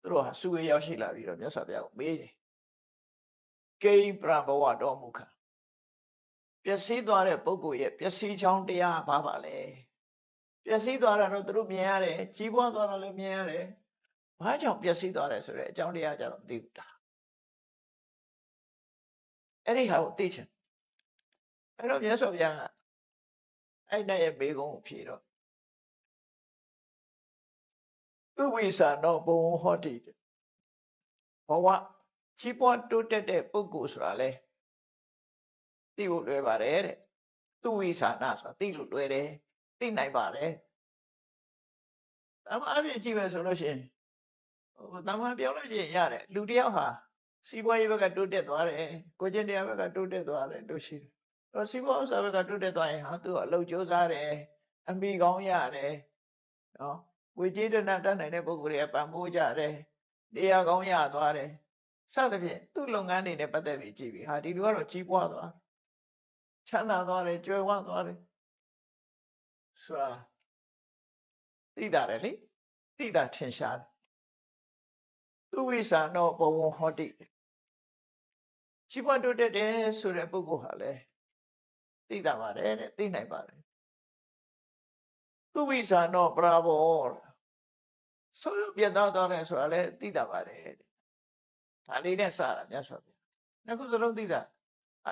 သူတို့ဟာစုဝေးရောက်ရှိလာပြီးတော့မြတ်စွာဘုရားကိုမေးတယ်ကိဉ္ပရဘဝတော်မူခံပျက်စီးသွားတဲ့ပုဂ္ဂိုလ်ရဲ့ပျက်စီးကြောင်းတရားဘာပါလဲပျက်စီးသွားတာတော့သူတို့မြင်ရတယ်ကြီးပွားသွားတာလည်းမြင်ရတယ်ဘာကြောင့်ပျက်စီးသွားတယ်ဆိုတဲ့အကြောင်းတရားကြတော့မသိဘူးတာအဲ့ဒီဟာကိုသိချင်အဲ့တော့မြတ်စွာဘုရားကအဲ့နဲ့ရဲ့ဘေကုံကိုဖြေတော့ဥဝိသနောဘဝဟောတိဘဝကြီးပွားတိုးတက်တဲ့ပုဂ္ဂိုလ်ဆိုတာလေသိဖို့လွယ်ပါတယ်တဲ့သူဝိသနာဆိုတာသိလို့လွယ်တယ်သိနိုင်ပါတယ်အမှန်အဖြစ်ကြည့်မယ်ဆိုလို့ရှိရင်တမန်ပြောလို့ရှိရင်ရတယ်လူတယောက်ဟာစီးပွားရေးဘက်ကတိုးတက်သွားတယ်ကိုကျင့်တရားဘက်ကတိုးတက်သွားတယ်လို့ရှိတယ်တော့စီးပွားဥစ္စာဘက်ကတိုးတက်သွားရင်ဟာသူကအလုပ်ကြိုးစားတယ်အမိကောင်းရတယ်နော်ဝေကျေတနာတတ်နိုင်တဲ့ပုဂ္ဂိုလ်တွေကပံ့ပိုးကြတယ်တရားကောင်းရသွားတယ်စသဖြင့်သူ့လုပ်ငန်းတွေနဲ့ပတ်သက်ပြီးကြည့်ပြီးဟာဒီလူကတော့ကြီးပွားသွားချမ်းသာသွားတယ်ကြွယ်ဝသွားတယ်ဆိုတာသိတာတယ်လေသိတာထင်ရှားတယ်သူဝိသနောဘဝဟောတိကြီးပွားတိုးတက်တယ်ဆိုတဲ့ပုဂ္ဂိုလ်ဟာလေသိတာပါတယ်တဲ့သိနိုင်ပါတယ်သူဝိသနောပရဘောဆိုရပြတ်သွားတယ်ဆိုတာလေသိတာပါတယ်တဲ့ဒါလေးနဲ့စတာမြတ်စွာဘုရားနှစ်ခုစလုံးသိတာ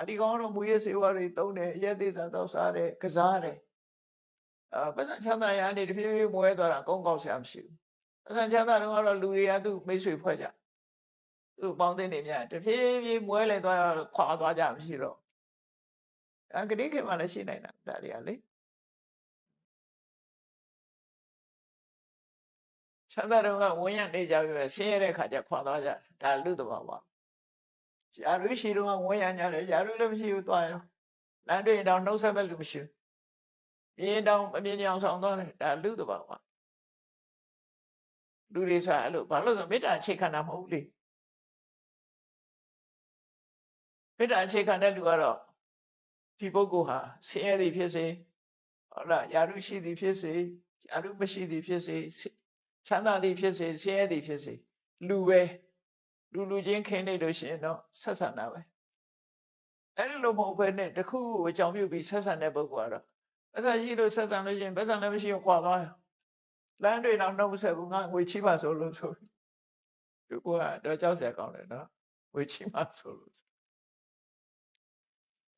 ဒီကောင်တော့မူရစေဝါတွေသုံးတယ်ရဲသေးတာတော့စားတယ်ကစားတယ်ပတ်စံချမ်းသာရနေတဖြည်းဖြည်းမွဲသွားတာကောင်းကောက်ဆရာမရှိဘူးပတ်စံချမ်းသာတော့လူတွေကသူ့မိတ်ဆွေဖွဲ့ကြသူ့ပေါင်းသိနေများတဖြည်းဖြည်းမွဲလေသွားခွာသွားကြမရှိတော့ဂတိခေတ်မှလည်းရှိနိုင်တာဒါတွေကလေချမ်းသာတော့ဝင်ရနေကြပြီပဲဆင်းရဲတဲ့ခါကျခွာသွားကြဒါလူတဘာဝယာရုရှိတော့ဝင်ရညာတယ်ယာရုလည်းမရှိဘူးသွားရောလမ်းတွေ့တော့နှုတ်ဆက်မဲ့လူမရှိဘူးမြင်တော့အမြင်ကြောင်ဆောင်သွားတယ်ဒါလူတဘာဝလူတွေဆိုအဲ့လိုဘာလို့ဆိုမေတ္တာအခြေခံတာမဟုတ်ဘူးလေမေတ္တာအခြေခံတဲ့လူကတော့ဒီပုဂ္ဂိုလ်ဟာဆင်းရဲသည်ဖြစ်စေဟုတ်လားယာရုရှိသည်ဖြစ်စေယာရုမရှိသည်ဖြစ်စေချမ်းသာသည်ဖြစ်စေဆင်းရဲသည်ဖြစ်စေလူပဲလူချင်းခင်းနေလို့ရှိရင်တော့ဆက်ဆံတာပဲအဲ့လိုမဟုတ်ဘဲနဲ့တခုကိုအကြောင်းပြုပြီးဆက်ဆံတဲ့ပုဂ္ဂိုလ်ကတော့ ပတ်စံရှိလို့ဆက်ဆံလို့ရှိရင်ပတ်စံလည်းမရှိရင်ခွာသွားရလမ်းတွေတော့နှုတ်ဆက်ဘူးငါငွေချိပါဆိုလို့ဆိုသူကတော့ကြောက်စရာကောင်းတယ်နော်ငွေချိပါဆိုလို့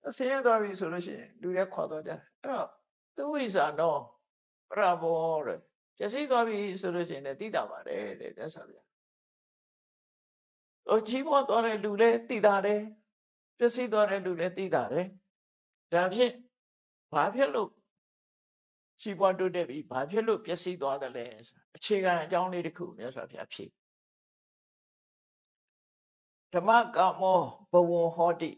အစင်းရသွားပြီဆိုလို့ရှိရင်လူတွေခွာသွားကြတယ်အဲ့တော့သူဝိဇာတော့ပရဘောတဲ့ပျက်စီးသွားပြီဆိုလို့ရှိရင်လည်းသိတာပါတယ်တဲ့မြတ်စွာဘုရားကြီးပွားသွားတဲ့လူလည်းသိတာတယ်ပျက်စီးသွားတဲ့လူလည်းသိတာတယ်ဒါဖြင့်ဘာဖြစ်လို့ကြီးပွားတိုးတက်ပြီးဘာဖြစ်လို့ပျက်စီးသွားတယ်လဲအခြေခံအကြောင်းလေးတစ်ခုမြတ်စွာဘုရားဖြေဓမ္မကာမောဘဝဟောတိ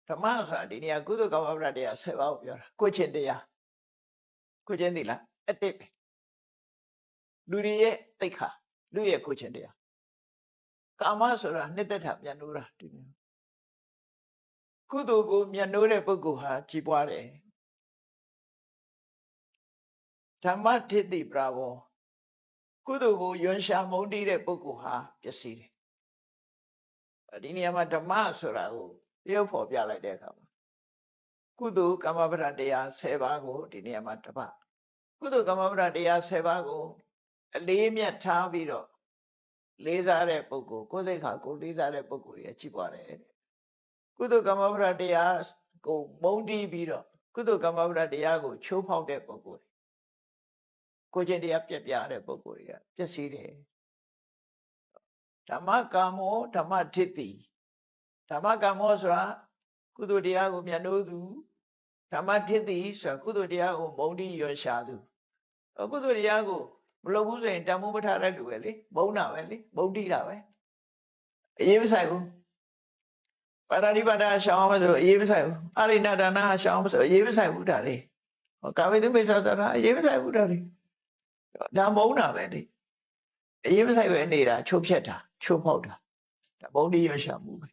ဓမ္မဆိုတာဒီနေရာကုသကမ္မပဒတရား10ပါးကိုပြောတာကိုချင်းတရားကိုချင်းသိလားအတိတ်ပဲလူတွေရဲ့သိက္ခာလူရဲ့ကိုချင်းတရားကာမဆိုတာနှစ်သက်တာမြတ်နိုးတာဒီနေကုသိုလ်ကိုမြတ်နိုးတဲ့ပုဂ္ဂိုလ်ဟာကြီးပွားတယ်ဓမ္မထိတိပရာဘောကုသိုလ်ကိုယွန်ရှာမုန်းတီးတဲ့ပုဂ္ဂိုလ်ဟာပျက်စီးတယ်ဒီနေရာမှာဓမ္မဆိုတာကိုရုပ်ဖော်ပြလိုက်တဲ့အခါမှာကုသိုလ်ကမ္မပဒတရား10ပါးကိုဒီနေရာမှာတပတ်ကုသိုလ်ကမ္မပဒတရား10ပါးကိုအလေးမြတ်ထားပြီးတော့လေးစားတဲ့ပုဂ္ဂိုလ်ကိုယ်သိက္ခာကိုလေးစားတဲ့ပုဂ္ဂိုလ်ကြီးကြီးပွားတယ်ကုသိုလ်ကမ္မပဒတရားကိုမုန်းတီးပြီးတော့ကုသိုလ်ကမ္မပဒတရားကိုချိုးဖောက်တဲ့ပုဂ္ဂိုလ်ကိုချင်းတရားပြက်ပြတဲ့ပုဂ္ဂိုလ်တွေကပျက်စီးတယ်ဓမ္မကာမောဓမ္မထိတိဓမ္မကာမောဆိုတာကုသိုလ်တရားကိုမြတ်နိုးသူဓမ္မထိတိဆိုတာကုသိုလ်တရားကိုမုန်းတီးရွံရှာသူကုသိုလ်တရားကိုမလုပ်ဘူးဆိုရင်တန်ဖိုးမထားတဲ့လူပဲလေမုန်းတာပဲလေမုန်းတီးတာပဲအရေးမဆိုင်ဘူးပါဠိပါဒရှောင်းအောင်ဆိုအရေးမဆိုင်ဘူးအရိဏဒါနရှောင်းအောင်ဆိုအရေးမဆိုင်ဘူးဒါလေကာမိတုပိစ္ဆာသနာအရေးမဆိုင်ဘူးဒါလေဒါမုန်းတာပဲလေအရေးမဆိုင်ပဲနေတာချိုးဖြက်တာချိုးဖောက်တာဒါမုန်းတီးရွံရှာမှုပဲ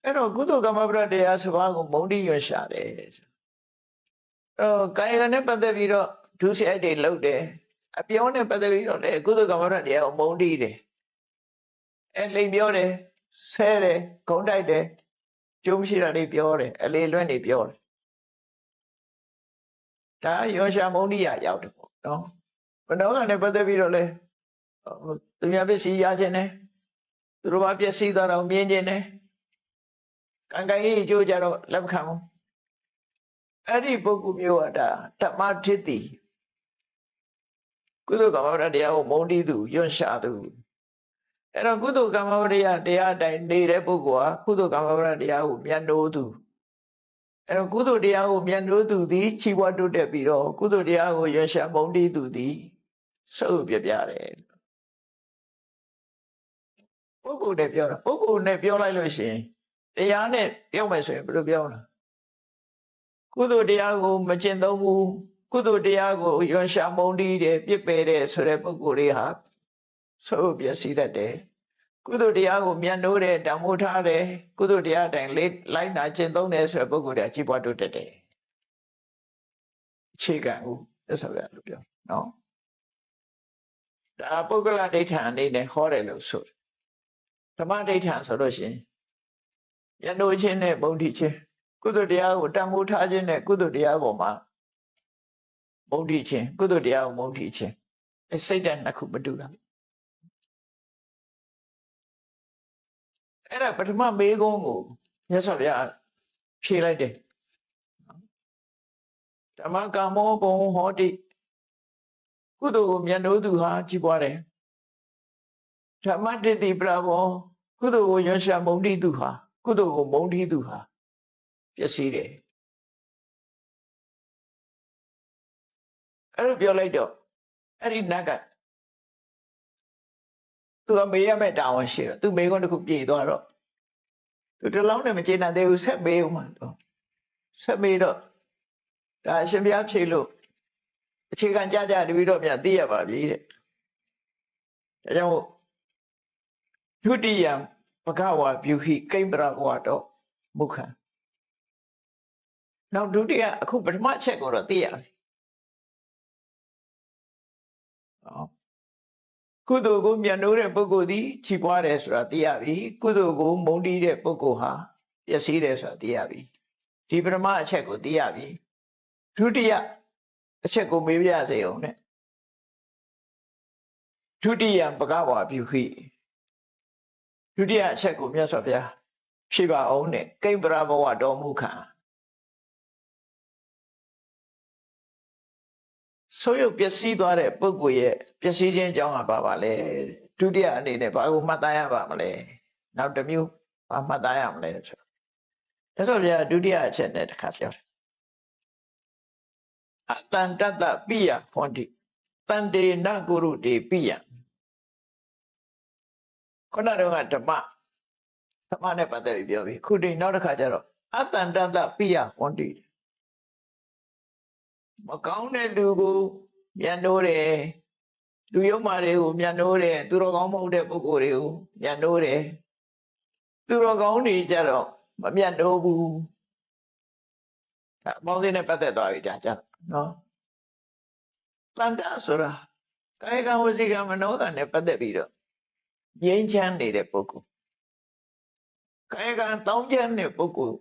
အဲ့တော့ကုသိုလ်ကမ္မပဒတရားစပါးကိုမုန်းတီးရွံရှာတယ်ကာယကနဲ့ပတ်သက်ပြီးတော့ဒုစရိုက်တွေလုပ်တယ်အပြောနဲ့ပတ်သက်ပြီးတော့လေကုသိုလ်ကမ္မပဒတရားကိုမုန်းတီးတယ်လိမ်ပြောတယ်ဆဲတယ်ဂုံးတိုက်တယ်ကျိုးမရှိတာတွေပြောတယ်အလေလွင့်တွေပြောတယ်ဒါရွံရှာမုန်းတီးရရောက်တယ်ပေါ့နော်ဘယ်တော့ကနဲ့ပတ်သက်ပြီးတော့လေသူများပစ္စည်းရခြင်းနဲ့သူတို့ဘာပျက်စီးသွားတော့မြင်ခြင်းနဲ့ကံကံကြီးအကျိုးကြတော့လက်မခံဘူးအဲ့ဒီပုဂ္ဂိုလ်မျိုးကဒါဓမ္မထိတိကုသိုလ်ကမ္မပဒတရားကိုမုန်းတီးသူရွံရှာသူအဲ့တော့ကုသိုလ်ကမ္မပဒတရားအတိုင်းနေတဲ့ပုဂ္ဂိုလ်ဟာကုသိုလ်ကမ္မပဒတရားကိုမြတ်နိုးသူအဲ့တော့ကုသိုလ်တရားကိုမြတ်နိုးသူသည်ချီးပွားတိုးတက်ပြီးတော့ကုသိုလ်တရားကိုရွံရှာမုန်းတီးသူသည်ဆုပ်ပြပြတယ်ပုဂ္ဂိုလ်နဲ့ပြောတာပုဂ္ဂိုလ်နဲ့ပြောလိုက်လို့ရှိရင်တရားနဲ့ပြောမယ်ဆိုရင်ဘယ်လိုပြောလဲကုသိုလ်တရားကိုမကျင့်သုံးဘူးကုသိုလ်တရားကိုရွံရှာမုန်းတီးတယ်ပြစ်ပယ်တယ်ဆိုတဲ့ပုဂ္ဂိုလ်တွေဟာဆုပ်ပြစီတတ်တယ်ကုသိုလ်တရားကိုမြတ်နိုးတယ်တန်ဖိုးထားတယ်ကုသိုလ်တရားတိုင်းလိုက်နာကျင့်သုံးတယ်ဆိုတဲ့ပုဂ္ဂိုလ်တွေကြီးပွားတိုးတက်တယ်အခြေခံဦးသက်ဆိုရလို့ပြောနော်ဒါပုဂ္ဂလဒိဋ္ဌံအနေနဲ့ဟောတယ်လို့ဆိုဓမ္မဒိဋ္ဌံဆိုလို့ရှိရင်မြတ်နိုးခြင်းနဲ့မုန်းတီးခြင်းကုသိုလ်တရားကိုတန်ဖိုးထားခြင်းနဲ့ကုသိုလ်တရားပေါ်မှာမုန်းတီးခြင်းကုသိုလ်တရားကိုမုန်းတီးခြင်းစိတ်ဓာတ်နှစ်ခုမတူတာအဲ့ဒါပထမမေးခွန်းကိုမြတ်စွာဘုရားဖြေလိုက်တယ်ဓမ္မကာမောဘဝဟောတိကုသိုလ်ကိုမြတ်နိုးသူဟာကြီးပွားတယ်ဓမ္မတတိပရာဘောကုသိုလ်ကိုရွံရှာမုန်းတီးသူဟာကုသိုလ်ကိုမုန်းတီးသူဟာပျက်စီးတယ်အဲ့လိုပြောလိုက်တော့အဲ့ဒီနတ်ကသူကမေးရမယ့်တာဝန်ရှိတော့သူမေးခွန်းတစ်ခုပြေသွားတော့သူတလောင်းနဲ့မကျေနပ်သေးဘူးဆက်မေးဦးမှာတော့ဆက်မေးတော့ဒါအရှင်ဘုရားဖြေလို့အခြေခံကြကြတပြီးတော့မြတ်သိရပါပြီတဲ့ဒါကြောင့်ဒုတိယဘဂဝါပြုခိကိမ္ပရဝါတော့မုခံနောက်ဒုတိယအခုပထမချက်ကိုတော့သိရပြီကုသိုလ်ကိုမြတ်နိုးတဲ့ပုဂ္ဂိုလ်သည်ချီးပွားတယ်ဆိုတာသိရပြီကုသိုလ်ကိုမုန်းတီးတဲ့ပုဂ္ဂိုလ်ဟာ ပျက်စီးတယ်ဆိုတာသိရပြီဒီပထမအချက်ကိုသိရပြီဒုတိယအချက်ကိုမေးပြရစေအောင်နဲ့ဒုတိယပကဝါပြုခိဒုတိယအချက်ကိုမြတ်စွာဘုရားဖြေပါအောင်နဲ့ကိမ္ပရဘဝတော်မူခံဆိုရုပ်ပျက်စီးသွားတဲ့ပုဂ္ဂိုလ်ရဲ့ပျက်စီးခြင်းအကြောင်းကပါလဲဒုတိယအနေနဲ့ဘာကိုမှတ်သားရပါမလဲနောက်တစ်မျိုးဘာမှတ်သားရမလဲဆိုတော့ဗျာဒုတိယအချက်နဲ့တစ်ခါပြောတယ်အတန်တတ္တပိယဟောတိတန်တေနကုရုတေပိယခုနကတော့ဓမ္မနဲ့ပတ်သက်ပြီးပြောပြီခုဒီနောက်တစ်ခါကျတော့အတန်တတ္တပိယဟောတိမကောင်းတဲ့လူကိုမြန်နိုးတယ်လူယုံမာတွေကိုမြန်နိုးတယ်သူတော်ကောင်းမဟုတ်တဲ့ပုဂ္ဂိုလ်တွေကိုမြန်နိုးတယ်သူတော်ကောင်းတွေကြတော့မမြန်နိုးဘူးအပေါင်းအသင်းနဲ့ပတ်သက်သွားပြီကြာနော်တန်တဆိုတာကာယကံဝစီကံမနောကံနဲ့ပတ်သက်ပြီးတော့ငြိမ်းချမ်းနေတဲ့ပုဂ္ဂိုလ်ကာယကံတောင်းကျမ်းတဲ့ပုဂ္ဂိုလ်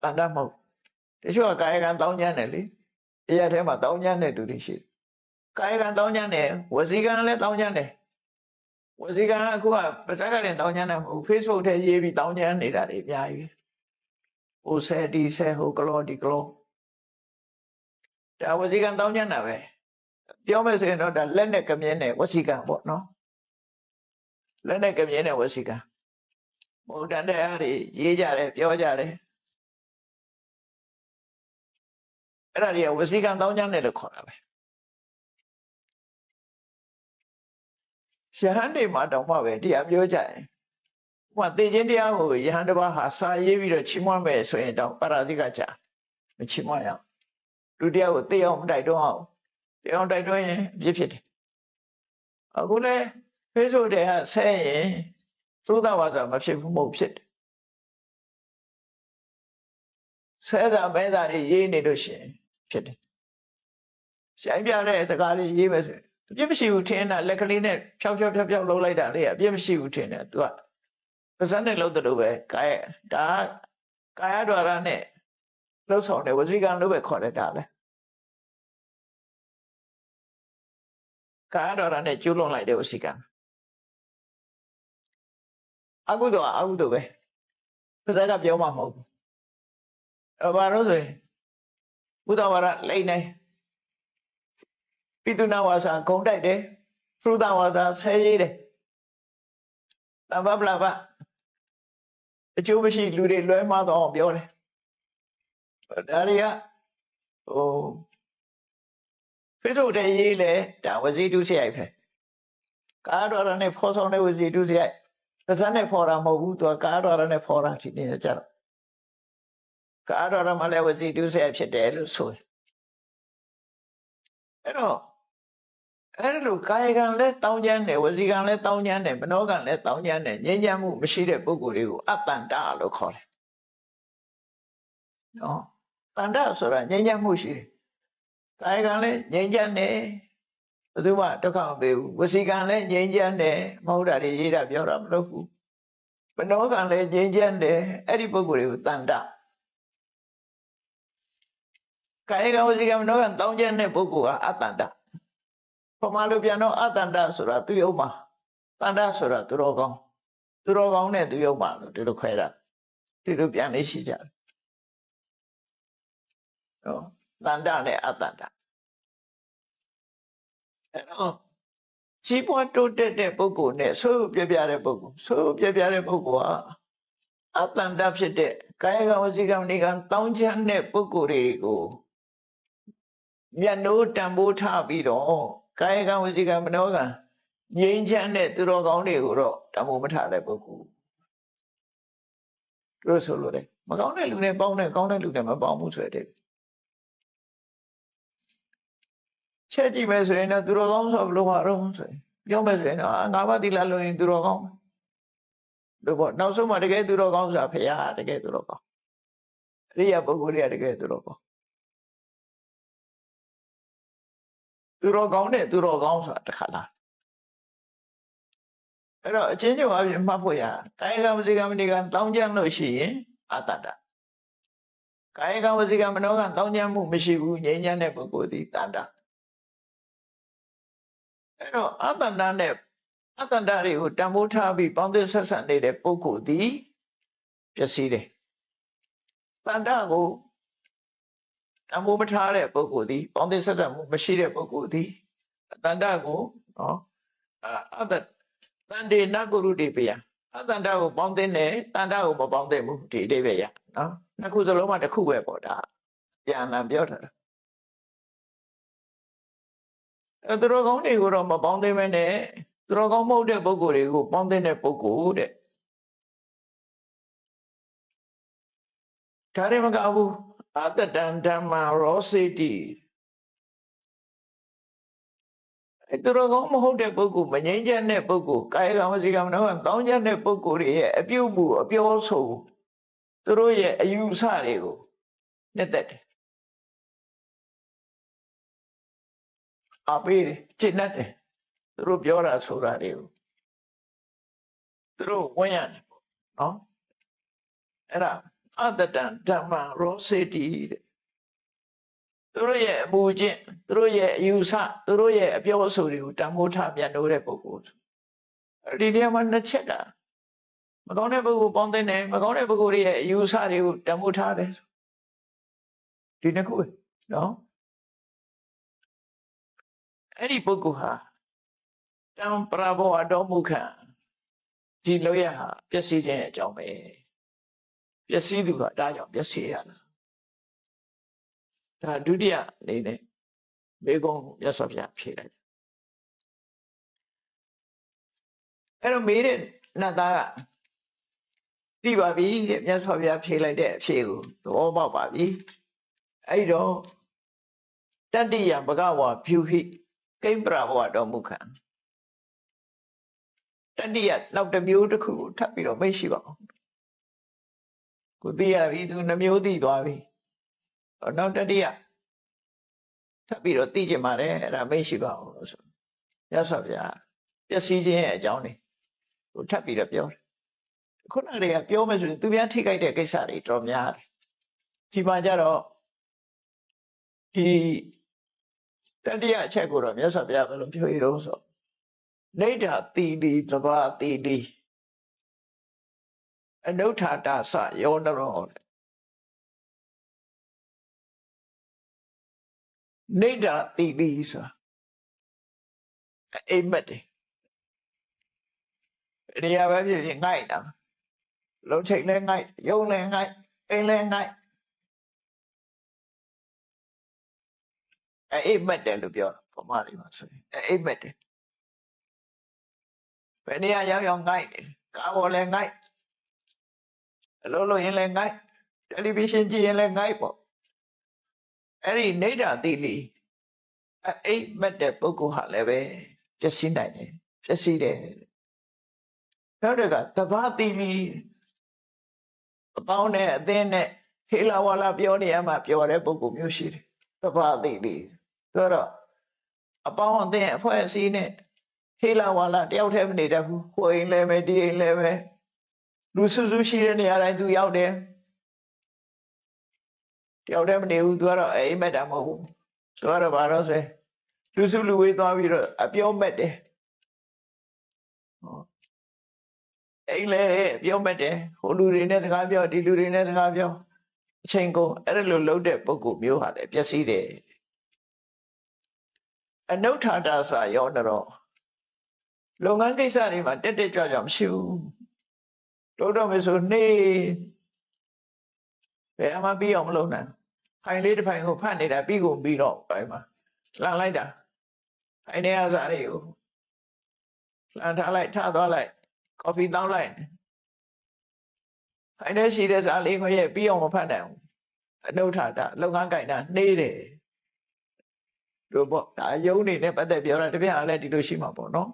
တန်တမဟုတ်တချို့ကကာယကံတောင်းကျမ်းတယ်လေတရားထဲမှာတောင်းကျမ်းတဲ့သူတွေရှိတယ်ကာယကံတောင်းကျမ်းတယ်ဝစီကံလည်းတောင်းကျမ်းတယ်ဝစီကံအခုကပဋ္ဌာကလည်းတောင်းကျမ်းတယ်မဟုတ် Facebook ထဲရေးပြီးတောင်းကျမ်းနေတာတွေအများကြီးဟိုဆယ်ဒီဆယ်ဟိုကလောဒီကလောဒါဝစီကံတောင်းကျမ်းတာပဲပြောမယ်ဆိုရင်တော့ဒါလက်နဲ့ကမြင်းနဲ့ဝစီကံပေါ့နော်လက်နဲ့ကမြင်းနဲ့ဝစီကံဘုဒ္ဓတရားတွေရေးကြတယ်ပြောကြတယ်အဲ့ဒါတွေကဝစီကံတောင်းကျမ်းတယ်လို့ခေါ်တာပဲယဟန်တွေမှာတောင်မှပဲတရားပြောကြရင်ဥပမာသိချင်းတရားကိုယဟန်တစ်ပါးဟာစာရေးပြီးတော့ချီးမွမ်းမယ်ဆိုရင်တော့ပါရာဇိကကြာမချီးမွမ်းရအောင်လူတရားကိုသိအောင်မတိုက်တွန်းအောင်သိအောင်တိုက်တွန်းရင်အပြစ်ဖြစ်တယ်အခုလဲFacebook တွေကဆဲရင်သုဒ္ဓဝါစာမဖြစ်ဘူးမဟုတ်ဖြစ်တယ်ဆဲတာမဲတာတွေရေးနေလို့ရှိရင်ဖြစ်တယ်ရှိုင်းပြတဲ့စကားတွေရေးမယ်ဆိုရင်အပြစ်မရှိဘူးထင်တာလက်ကလေးနဲ့ဖြောက်လုပ်လိုက်တာလေအပြစ်မရှိဘူးထင်တယ် तू ကပါဇက်နဲ့လုပ်တယ်လို့ပဲဒါကာယဒွါရနဲ့လှုပ်ဆောင်တယ်ဝစီကံလို့ပဲခေါ်တယ်ဒါလဲကာယဒွါရနဲ့ကျူးလွန်လိုက်တယ်ဝစီကံအကုသိုလ်ပဲပါဇက်ကပြောမှမဟုတ်ဘူးဘာလို့ဆိုရင်ဘုဒ္ဓဝါဒလိမ့်နေပိတုနာဝါစာဂုံတိုက်တယ်သုဒ္ဓဝါစာဆဲရေးတယ်တပ္ပပလပအကျိုးမရှိလူတွေလွဲမှားတော့ပြောတယ်ဒါတွေကFacebook ထဲရေးလေဒါဝစီတုစရိုက်ပဲကားတော်ရနဲ့ဖော်ဆောင်တဲ့ဝစီတုစရိုက်ပါဇက်နဲ့ဖော်တာမဟုတ်ဘူးသူကကားတော်ရနဲ့ဖော်တာဖြစ်နေကြတော့ကားတော်ရမှာလည်းဝစီတုစရိုက်ဖြစ်တယ်လို့ဆိုတယ်အဲ့တော့အဲ့လိုကာယကံလည်းတောင်းကျမ်းတယ်ဝစီကံလည်းတောင်းကျမ်းတယ်မနောကံလည်းတောင်းကျမ်းတယ်ငြိမ်းချမ်းမှုမရှိတဲ့ပုဂ္ဂိုလ်တွေကိုအတ္တန္တလို့ခေါ်တယ်နော်တန္တဆိုတာငြိမ်းချမ်းမှုရှိတယ်ကာယကံလည်းငြိမ်းချမ်းတယ်ဘယ်သူမှဒုက္ခမပေးဘူးဝစီကံလည်းငြိမ်းချမ်းတယ်မဟုတ်တာတွေရေးတာပြောတာမလုပ်ဘူးမနောကံလည်းငြိမ်းချမ်းတယ်အဲ့ဒီပုဂ္ဂိုလ်တွေကိုတန္တကာယကံဝစီကံမနောကံတောင်းကျမ်းတဲ့ပုဂ္ဂိုလ်ကအတ္တန္တပမာလိုပြန်တော့အတ္တန္တဆိုတာသူယုံမှာတန္တဆိုတာသူတော်ကောင်းနဲ့သူယုံမှာလို့ဒီလိုခွဲတာဒီလိုပြန်လေးရှိကြတယ်နော်တန္တနဲ့အတ္တန္တအဲ့တော့ကြီးပွားတိုးတက်တဲ့ပုဂ္ဂိုလ်နဲ့ဆိုးပြပြတဲ့ပုဂ္ဂိုလ်ကအတ္တန္တဖြစ်တဲ့ကာယကံဝစီကံနေကံတောင်းချမ်းတဲ့ပုဂ္ဂိုလ်တွေကိုမျက်နှိုးတံပိုးထားပြီးတော့ကာယကံဝစီကံမနောကံငြိမ်းချမ်းတဲ့သူတော်ကောင်းတွေကိုတော့တံပိုးမထားတဲ့ပုဂ္ဂိုလ်တို့ဆိုလို့တယ်မကောင်းတဲ့လူနဲ့ပေါင်းတယ်ကောင်းတဲ့လူနဲ့မပေါင်းဘူးဆိုတဲ့ချက်ကြည့်မယ်ဆိုရင်တော့သူတော်ကောင်းဆိုဘယ်လိုဟာတော့ဆိုရင်ပြောမယ်ဆိုရင်တော့ငါးပါးသီလလို့ရင်သူတော်ကောင်းလို့ပေါ့နောက်ဆုံးမှတကယ်သူတော်ကောင်းဆိုတာဖရာတကယ်သူတော်ကောင်းအရိယပုဂ္ဂိုလ်တွေကတကယ်သူတော်ကောင်းသူတော်ကောင်းနဲ့သူတော်ကောင်းဆိုတာတစ်ခါလားအဲ့တော့အချင်းချင်းအပြင်မှတ်ဖို့ရကာယကံဝစီကံမနိကံတောင်းကြလို့ရှိရင် အတ္တတကာယကဝစီကမနောကတောင်းကြမှုမရှိဘူးငြိမ်းချမ်းတဲ့ပုဂ္ဂိုလ်သည်တတ္တအဲ့တော့အတ္တတနဲ့အတ္တတတွေကိုတန်ဖိုးထားပြီးပေါင်းသင်းဆက်ဆံနေတဲ့ပုဂ္ဂိုလ်သည်ပျက်စီးတယ်တတ္တကိုတန်ဖိုးမထားတဲ့ပုဂ္ဂိုလ်သည်ပေါင်းသင်းဆက်ဆံမှုမရှိတဲ့ပုဂ္ဂိုလ်သည်တတ္တကိုနော်အတ္တတန်တေနကုရုတိပယအတ္တကိုပေါင်းသင်းတယ်တတ္တကိုမပေါင်းသင်းဘူးဒီအဓိပ္ပာယ်ရနော်နှစ်ခုစလုံးမှာတစ်ခုပဲပေါ့ဒါပြန်လာပြောထားတာသူတော်ကောင်းတွေကိုတော့မပေါင်းသင်းမဲနဲ့သူတော်ကောင်းမဟုတ်တဲ့ပုဂ္ဂိုလ်တွေကိုပေါင်းသင်းတဲ့ပုဂ္ဂိုလ်တဲ့ဒါရမကဘူးအတ္တတံဓမ္မရောစေတိသူတော်ကောင်းမဟုတ်တဲ့ပုဂ္ဂိုလ်မငြိမ်းချမ်းတဲ့ပုဂ္ဂိုလ်ကာယကံဝစီကံတော့တောင်းကြတဲ့ပုဂ္ဂိုလ်တွေရဲ့အပြုအမူအပြောဆိုသူတို့ရဲ့အယူဆတွေကိုနှစ်သက်တယ်အပေးတယ်ကျင့်တတ်တယ်သူတို့ပြောတာဆိုတာတွေကိုသူတို့ဝင်ရတယ်ပေါ့နော်အဲ့ဒါအတ္တတံဓမ္မရောစေတိတဲ့သူတို့ရဲ့အမူအကျင့်သူတို့ရဲ့အယူဆသူတို့ရဲ့အပြောအဆိုတွေကိုတန်ဖိုးထားပြန်လို့တဲ့ပုဂ္ဂိုလ်ဒီနေရာမှာနှစ်ချက်ကမကောင်းတဲ့ပုဂ္ဂိုလ်ပေါင်းသင်းတယ်မကောင်းတဲ့ပုဂ္ဂိုလ်ရဲ့အယူဆတွေကိုတန်ဖိုးထားတယ်ဒီနှစ်ခုနော်အဲ့ဒီပုဂ္ဂိုလ်ဟာတံပရဘောအတော်မူခံဒီလောရဟာပျက်စီးခြင်းအကြောင်းပဲပျက်စီးသူကဒါကြောင့်ပျက်စီးရတာဒါဒုတိယအနေနဲ့မေကုံမြတ်စွာဘုရားဖြေလိုက်အဲ့တော့မေးတဲ့နတ်သားကသိပါပြီတဲ့မြတ်စွာဘုရားဖြေလိုက်တဲ့အဖြေကိုသဘောပေါက်ပါပြီအဲ့တော့တတ္တိယဘဂဝါဖြူဟိကိမ္ပရဘောတော်မူခံတတ္တိယနောက်တစ်မျိုးတစ်ခုကိုထပ်ပြီးတော့မရှိပါဘူးကိုသိရပြီသူနှမျိုးသိသွားပြီနောက်တတိယထပ်ပြီးတော့သိကြမှာတယ်အဲ့ဒါမရှိပါဘူးလို့ဆိုရသော်ဗျာပျက်စီးခြင်းရဲ့အကြောင်းလေးကိုထပ်ပြီးတော့ပြောတယ်ခုနကတည်းကပြောမယ်ဆိုရင်သူများထိခိုက်တဲ့ကိစ္စတွေတော်များတယ်ဒီမှာကြတော့ဒီတတိယအချက်ကိုတော့မြတ်စွာဘုရားဘယ်လိုပြောရတော့ဆိုနိဒ္ဓတိတိသဘာတိတိအနုဋ္ဌာတသယောနရောနိဒ္ဓတိတိဆိုအိမ်မက်တယ်နေရာပဲဖြစ်ဖြစ်ငိုက်တာလုံးချိန်လဲငိုက်ယုံလဲငိုက်အိမ်လဲငိုက်အိမ်မက်တယ်လို့ပြောတာဗမာလေးမှာဆိုရင်အိမ်မက်တယ်ဘယ်နေရာရောက်ရောက်ငိုက်တယ်ကားပေါ်လဲငိုက်အလုံးလုံးရင်လဲငိုက်တယ်လီဗီရှင်းကြည့်ရင်လဲငိုက်ပေါ့အဲ့ဒီနိဒ္ဓတိတိအိမ်မက်တဲ့ပုဂ္ဂိုလ်ဟာလည်းပဲပျက်စီးနိုင်တယ်ပျက်စီးတယ်နောက်တစ်ခါသဘာတိတိအပေါင်းနဲ့အသင်းနဲ့ဟေလာဝါလာပြောနေရမှပြောတဲ့ပုဂ္ဂိုလ်မျိုးရှိတယ်သဘာတိတိဆိုတော့အပေါင်းအသင်းအဖွဲ့အစည်းနဲ့ဟေလာဝါလာတယောက်တည်းမနေတတ်ဘူးဟိုအိမ်လည်းပဲဒီအိမ်လည်းပဲလူစုစုရှိတဲ့နေရာတိုင်းသူရောက်တယ်တယောက်တည်းမနေဘူးသူကတော့အိမ်မက်တာမဟုတ်ဘူးသူကတော့ဘာလို့ဆိုလူစုလူဝေးသွားပြီးတော့အပြောမက်တယ်အိမ်လည်းပြောမက်တယ်ဟိုလူတွေနဲ့စကားပြောဒီလူတွေနဲ့စကားပြောအချိန်ကုန်အဲ့လိုလုပ်တဲ့ပုဂ္ဂိုလ်မျိုးဟာလည်းပျက်စီးတယ်အနုဋ္ဌာတသယောနရောလုပ်ငန်းကိစ္စတွေမှာတက်တက်ကြွကြွမရှိဘူးလုပ်တော့မယ်ဆိုနေဘယ်မှပြီးအောင်မလုပ်နိုင်ဖိုင်လေးတစ်ဖိုင်ကိုဖတ်နေတာပြီးကုန်ပြီးတော့ဘယ်မှာလှန်လိုက်တာဖိုင်နေအစားတွေကိုလှန်ထားလိုက်ထားသွားလိုက်ကော်ဖီတောင်းလိုက်ဖိုင်နေရှိတဲ့စားလေးကိုရဲ့ပြီးအောင်မဖတ်နိုင်ဘူးအနုဋ္ဌာတလုပ်ငန်းကြိုင်တာနှေးတယ်တို့ပေါ့ဒါယုံနေနဲ့ပတ်သက်ပြောတာတပြက်အားလည်းဒီလိုရှိမှာပေါ့နော်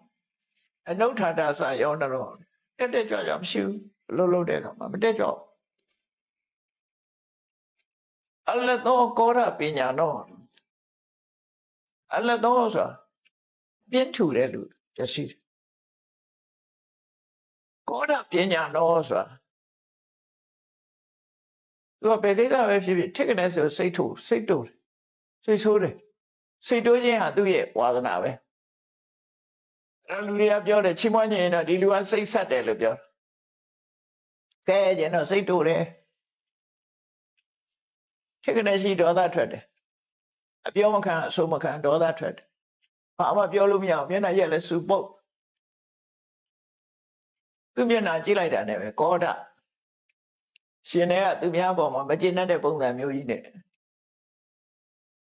အနုဋ္ဌာတသယောနရောတက်တက်ကြွကြွမရှိဘူးလှုပ်တဲ့အခါမှာမတက်ကြွအလသောကောရပညာနောအလသောဆိုပြင်းထူတဲ့လူပျက်စီးတယ်ကောရပညာနောဆိုတာ သူကဘယ်ကိစ္စပဲဖြစ်ဖြစ်ထက်ကနေဆိုစိတ်ထိုးစိတ်တိုးစိတ်ဆိုးတယ်စိတ်တိုးခြင်းဟာသူ့ရဲ့ဝါသနာပဲအဲ့လူတွေကပြောတယ်ချီးမွမ်းခြင်းတော့ဒီလူကစိတ်ဆက်တယ်လို့ပြောကဲကျင်တော့စိတ်တိုးတယ်ထက်ကနေရှိဒေါသထွက်တယ်အပြောမခံအဆိုးမခံဒေါသထွက်တယ်ဘာမှပြောလို့မရအောင်မျက်နှာရက်လဲစူပုတ်သူမျက်နှာကြည့်လိုက်တာနဲ့ပဲကောဒရှင်တွေကသူများပေါ်မှာမကျေနပ်တဲ့ပုံစံမျိုးကြီးနဲ့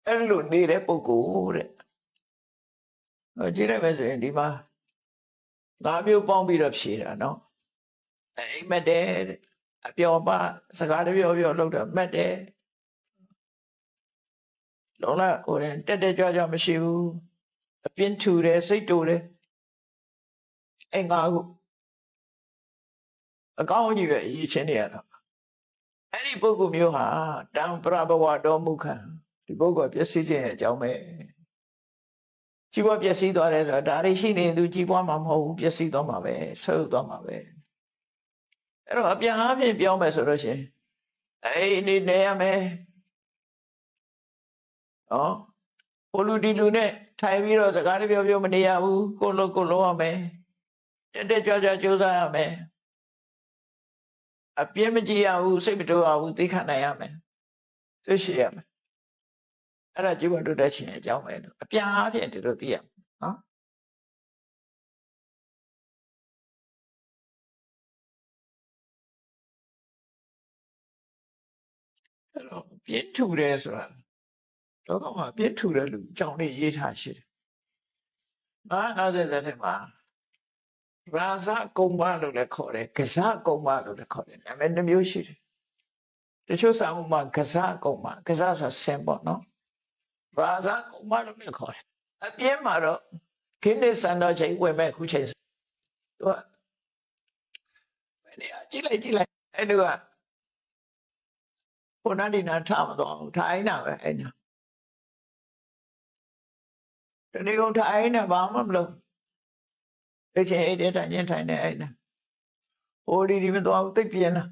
အဲ့လိုနေတဲ့ပုဂ္ဂိုလ်တဲ့ကြည့်လိုက်မယ်ဆိုရင်ဒီမှာ၅မျိုးပေါင်းပြီးတော့ဖြေတာနော်အိမ်မက်တယ်အပျော်ပါစကားတပြောပြောလောက်တာမက်တယ်လုံးလာဟိုတက်တက်ကြွကြွမရှိဘူးအပြင်းထူတယ်စိတ်တူတယ်အဲ့၅ခုအကောင်းကြီးပဲအရေးချင်းနေရတာအဲ့ဒီပုဂ္ဂိုလ်မျိုးဟာတံပရဘဝတော်မူခံဒီပုဂ္ဂိုလ်ပျက်စီးခြင်းရဲ့အကြောင်းပဲကြီးပွားပျက်စီးသွားတယ်ဆိုတော့ဒါတွေရှိနေသူကြီးပွားမှာမဟုတ်ဘူးပျက်စီးသွားမှာပဲဆုတ်သွားမှာပဲအဲ့တော့အပြန်အပြင်ပြောင်းမယ်ဆိုလို့ရှိရင်အဲ့ဒီနေရမယ်ဟိုလူဒီလူနဲ့ထိုင်ပြီးတော့စကားတပြောပြောမနေရဘူးကိုလုံးရမယ်တက်တက်ကြွကြွကြိုးစားရမယ်အပြင်းမကြည့်ရဘူးစိတ်မတိုးရဘူးသိခံနိုင်ရမယ်သိရှိရမယ်အဲ့ဒါជីវတုတ္တရှင်အကြောင်းပဲလို့အပြားဖြင့်ဒီလိုသိရမယ်နော်အဲ့တော့ပြင်းထူတယ်ဆိုတာတော့ကမှပြင်းထူတဲ့လူအကြောင်းလေးရေးထားရှိတယ်50ထဲမှာရာဇကုံမလို့လည်းခေါ်တယ်ကဇကုံမလို့လည်းခေါ်တယ်နာမည်နှမျိုးရှိတယ်တချို့စာအုပ်မှာကဇကုံမကဇဆိုတာဆင်ပေါ့နော်ရာဇကုံမလို့လည်းခေါ်တယ်အပြင်းမှာတော့ခင်းနေစံတော်ချိန်ဝင်မဲ့ခုချိန်သူကဘယ်နေရာကြည့်လိုက်အဲ့လိုကဘုနာဒီနာထမတော့ထိုင်တာပဲအဲ့ညာတနေ့ကုန်ထိုင်နေဘာမှမလုပ်တချင်အဲ့တဲ့ထိုင်ချင်းထိုင်နေအဲ့နာဟိုဒီမသွားဘူးသိပ်ပြင်းတာ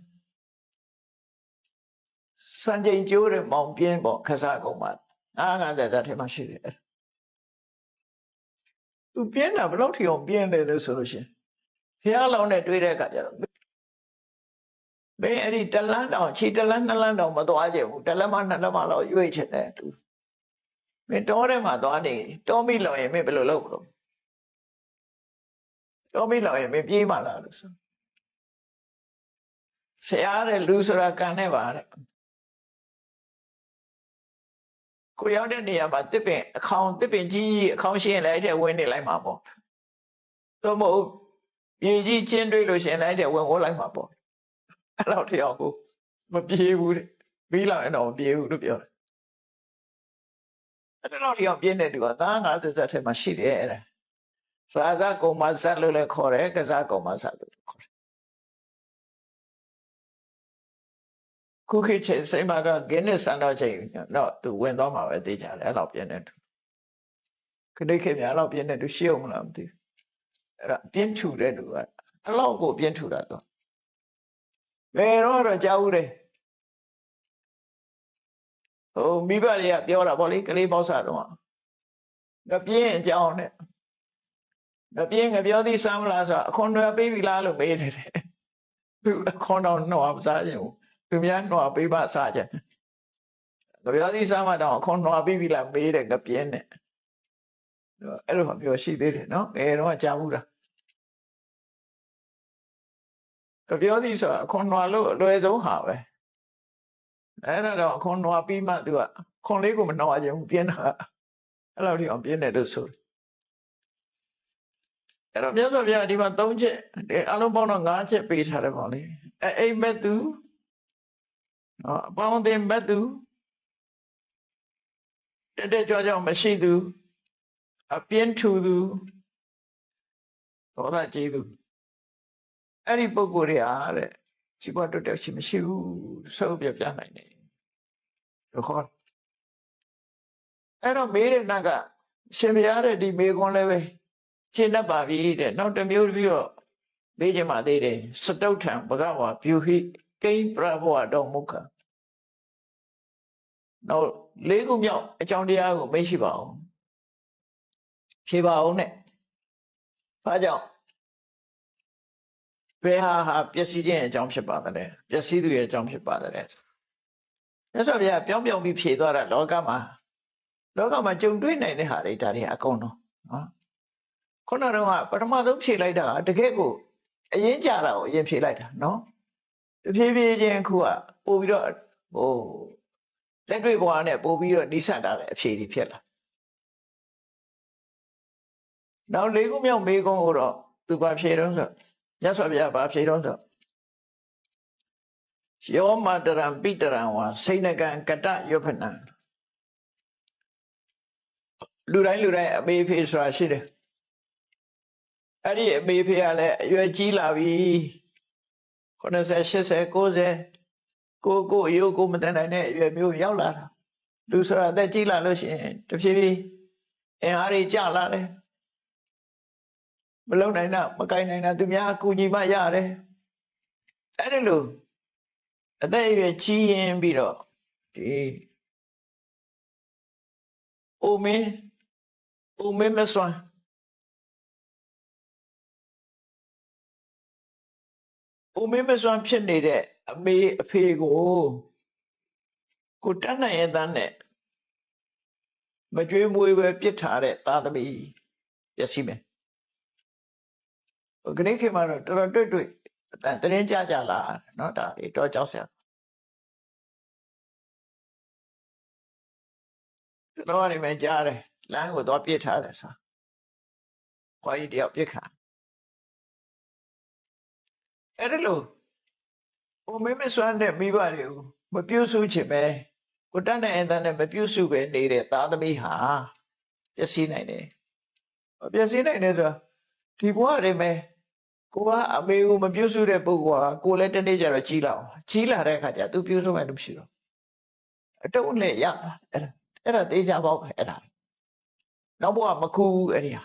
စံချိန်ကျိုးတဲ့မောင်ပြင်းပေါ့ခစားကုန်ပါ50ထဲမှာရှိတယ်သူပြင်းတာဘယ်လောက်ထိအောင်ပြင်းတယ်လို့ဆိုလို့ရှိရင်ဖះလောင်းနဲ့တွေ့တဲ့အခါကျတော့ဘယ်အဲ့ဒီတလန်းတောင်ခြေတလန်း2လန်းတောင်မသွားကြဘူးတလက်မ2လက်မလောက်ရွေ့ချင်တယ်သူမင်းတောထဲမှာသွားနေတောမိလောင်ရင်မင်းဘယ်လိုလုပ်မလို့တောမိလောင်ရင်မင်းပြေးမှလားလို့ဆိုဆရာတဲ့လူဆိုတာကံနဲ့ပါတဲ့ကိုရောက်တဲ့နေရာမှာတစ်ပင်အခေါင်တစ်ပင်ကြီးအခေါင်ရှိရင်လည်းအဲ့ထဲဝင်နေလိုက်မှာပေါ့သို့မဟုတ်ရေကြီးချင်းတွေးလို့ရှိရင်လည်းအဲ့ထဲဝင်လိုက်မှာပေါ့အဲ့တော့တရားကိုမပြေးဘူးတဲ့ပြီးလောက်ရင်တော့မပြေးဘူးလို့ပြောတယ်အဲ့တော့တရားပြင်းတဲ့သူကသား50ထဲမှာရှိတယ်အဲ့ဒါရာဇကုံမဇတ်လို့လည်းခေါ်တယ်ကစားကုံမဇတ်လို့ခေါ်တယ်ခုခေတ်ချိန်စိတ်မှာတော့ဂင်းနဲ့စံတော့ချိန်တော့သူဝင်သွားမှာပဲသိကြတယ်အဲ့လောက်ပြင်းတဲ့သူခဏခေတ်များတော့ပြင်းတဲ့သူရှိအောင်မလားမသိဘူးအဲ့ဒါပြင်းထူတဲ့သူကအဲ့လောက်ကိုပြင်းထူတာတော့ဘယ်တော့ကြားဦးတယ်ဟိုမိဘတွေကပြောတာဗောလေကလေးပေါက်စားတော့ငပြင်းအကြောင်းနဲ့ငပြင်းငပြောသည်စမ်းမလားဆိုအခွန်တွေပေးပြီလားလို့မေးတယ်သူအခွန်တော့နှောမစားခြင်းဘူးသူများနှောပေးပါစားခြင်းငပြောသည်စမ်းမတော့အခွန်နှောပေးပြီလားမေးတယ်ငပြင်းနဲ့အဲ့လိုပြောရှိသေးတယ်နော်ဘယ်တော့ကြားဘူးလားပြောသည်ဆိုအခွန်နှောလို့အလွယ်ဆုံးဟာပဲအဲ့တော့အခွန်နှောပြီးမှသူကခွန်လေးကိုမနှောခြင်းဘူးပြင်းတာအဲ့လိုထိအောင်ပြင်းတယ်လို့ဆိုတယ်အဲ့တော့မြတ်စွာဘုရားဒီမှာ3ချက်အလုံးပေါင်းတော့5ချက်ပေးထားတယ်ပေါ့လေအိမ်မက်သူအပေါင်းအသင်းမက်သူတက်တက်ကြွကြွမရှိသူအပြင်းထူသူဒေါသကြီးသူအဲ့ဒီပုဂ္ဂိုလ်တွေအားတဲ့ជីវတုတ္တရှိမရှိဘူးဆုပ်ပြနိုင်တယ်လို့ခေါ်အဲ့တော့မေးတဲ့နတ်ကရှင်ဘုရားတဲ့ဒီမေခွန်းလည်းပဲရှင်းတတ်ပါပြီတဲ့နောက်တစ်မျိုးပြီးတော့မေးချင်ပါသေးတယ်စတုထံဘဂဝါပြုဟိကိပ္ပဘဝတော်မုခ နောက်လေးခုမြောက်အကြောင်းတရားကိုမေ့ရှိပါအောင်ဖြေပါအောင်နဲ့ဘာကြောင့်ဘယ်ဟာပျက်စီးခြင်းအကြောင်းဖြစ်ပါတယ်ပျက်စီးသူရဲ့အကြောင်းဖြစ်ပါတယ်မြတ်စွာဘုရားပြောင်းပြောင်းပြီးဖြေသွားတာလောကမှာကြုံတွေ့နိုင်တဲ့ဟာတွေဒါတွေအကုန်လုံးနော်ခုနကတော့ပထမဆုံးဖြေလိုက်တာတကယ်ကိုအရင်ကြတာကိုအရင်ဖြေလိုက်တာနော်တဖြည်းဖြည်းချင်းအခုကပို့ပြီးတော့လက်တွေ့ဘဝနဲ့ပို့ပြီးတော့နှိစက်တာလည်းအဖြေတွေဖြစ်လာနောက်လေးခုမြောက်မေးခွန်းကိုတော့သူဘာဖြေတော့ဆိုမြတ်စွာဘုရားဘာဖြေတော့ဆိုယောမတရံပိတရံဝါစိဏကံကတယောဖနံလူတိုင်းအမေဖေဆိုတာရှိတယ်အဲ့ဒီအမေဖေကလည်းအရွယ်ကြီးလာပြီ90 80 90ကိုအယုတ်ကိုမတန်နိုင်တဲ့အရွယ်မျိုးရောက်လာတာလူဆိုတာအသက်ကြီးလာလို့ရှိရင်တဖြည်းဖြည်းအင်အားတွေကျလာတယ်မလုံနိုင်တာမကိုင်နိုင်တာသူများအကူညီမှရတယ်အဲ့ဒီလိုအသက်အရွယ်ကြီးရင်ပြီးတော့ဒီအိုမင်းမစွမ်းဖြစ်နေတဲ့အမေအဖေကိုတတ်နိုင်ရတဲ့နဲ့မကြွေးမွေးပဲပြစ်ထားတဲ့သားသမီးပျက်စီးမယ်ခဏခေတ်မှာတော့တော်တော်တွေ့တရင်ကြလာနော်ဒါတွေတော့ကြောက်စရာကျွန်တော်ကနေမှကြားတယ်လမ်းကိုတော့ပြစ်ထားတယ်ဆိုခွာကြီးတယောက်ပြစ်ခါအဲ့ဒါလို့မင်းမစွမ်းတဲ့မိဘတွေကိုမပြုစုချင်ပဲကိုတတ်နိုင်တဲ့နဲ့မပြုစုပဲနေတဲ့သားသမီးဟာပျက်စီးနိုင်တယ်ပျက်စီးနိုင်တယ်ဆိုဒီဘဝတွေမှာကိုကအမေကိုမပြုစုတဲ့ပုဂ္ဂိုလ်ဟာကိုလည်းတနေ့ကျတော့ကြီးလာတဲ့အခါကျသူပြုစုမှလို့မရှိတော့အတုံးနဲ့ရတာအဲ့ဒါသေးချာပေါ့အဲ့ဒါနောက်ဘဝမကူအဲ့ဒီဟာ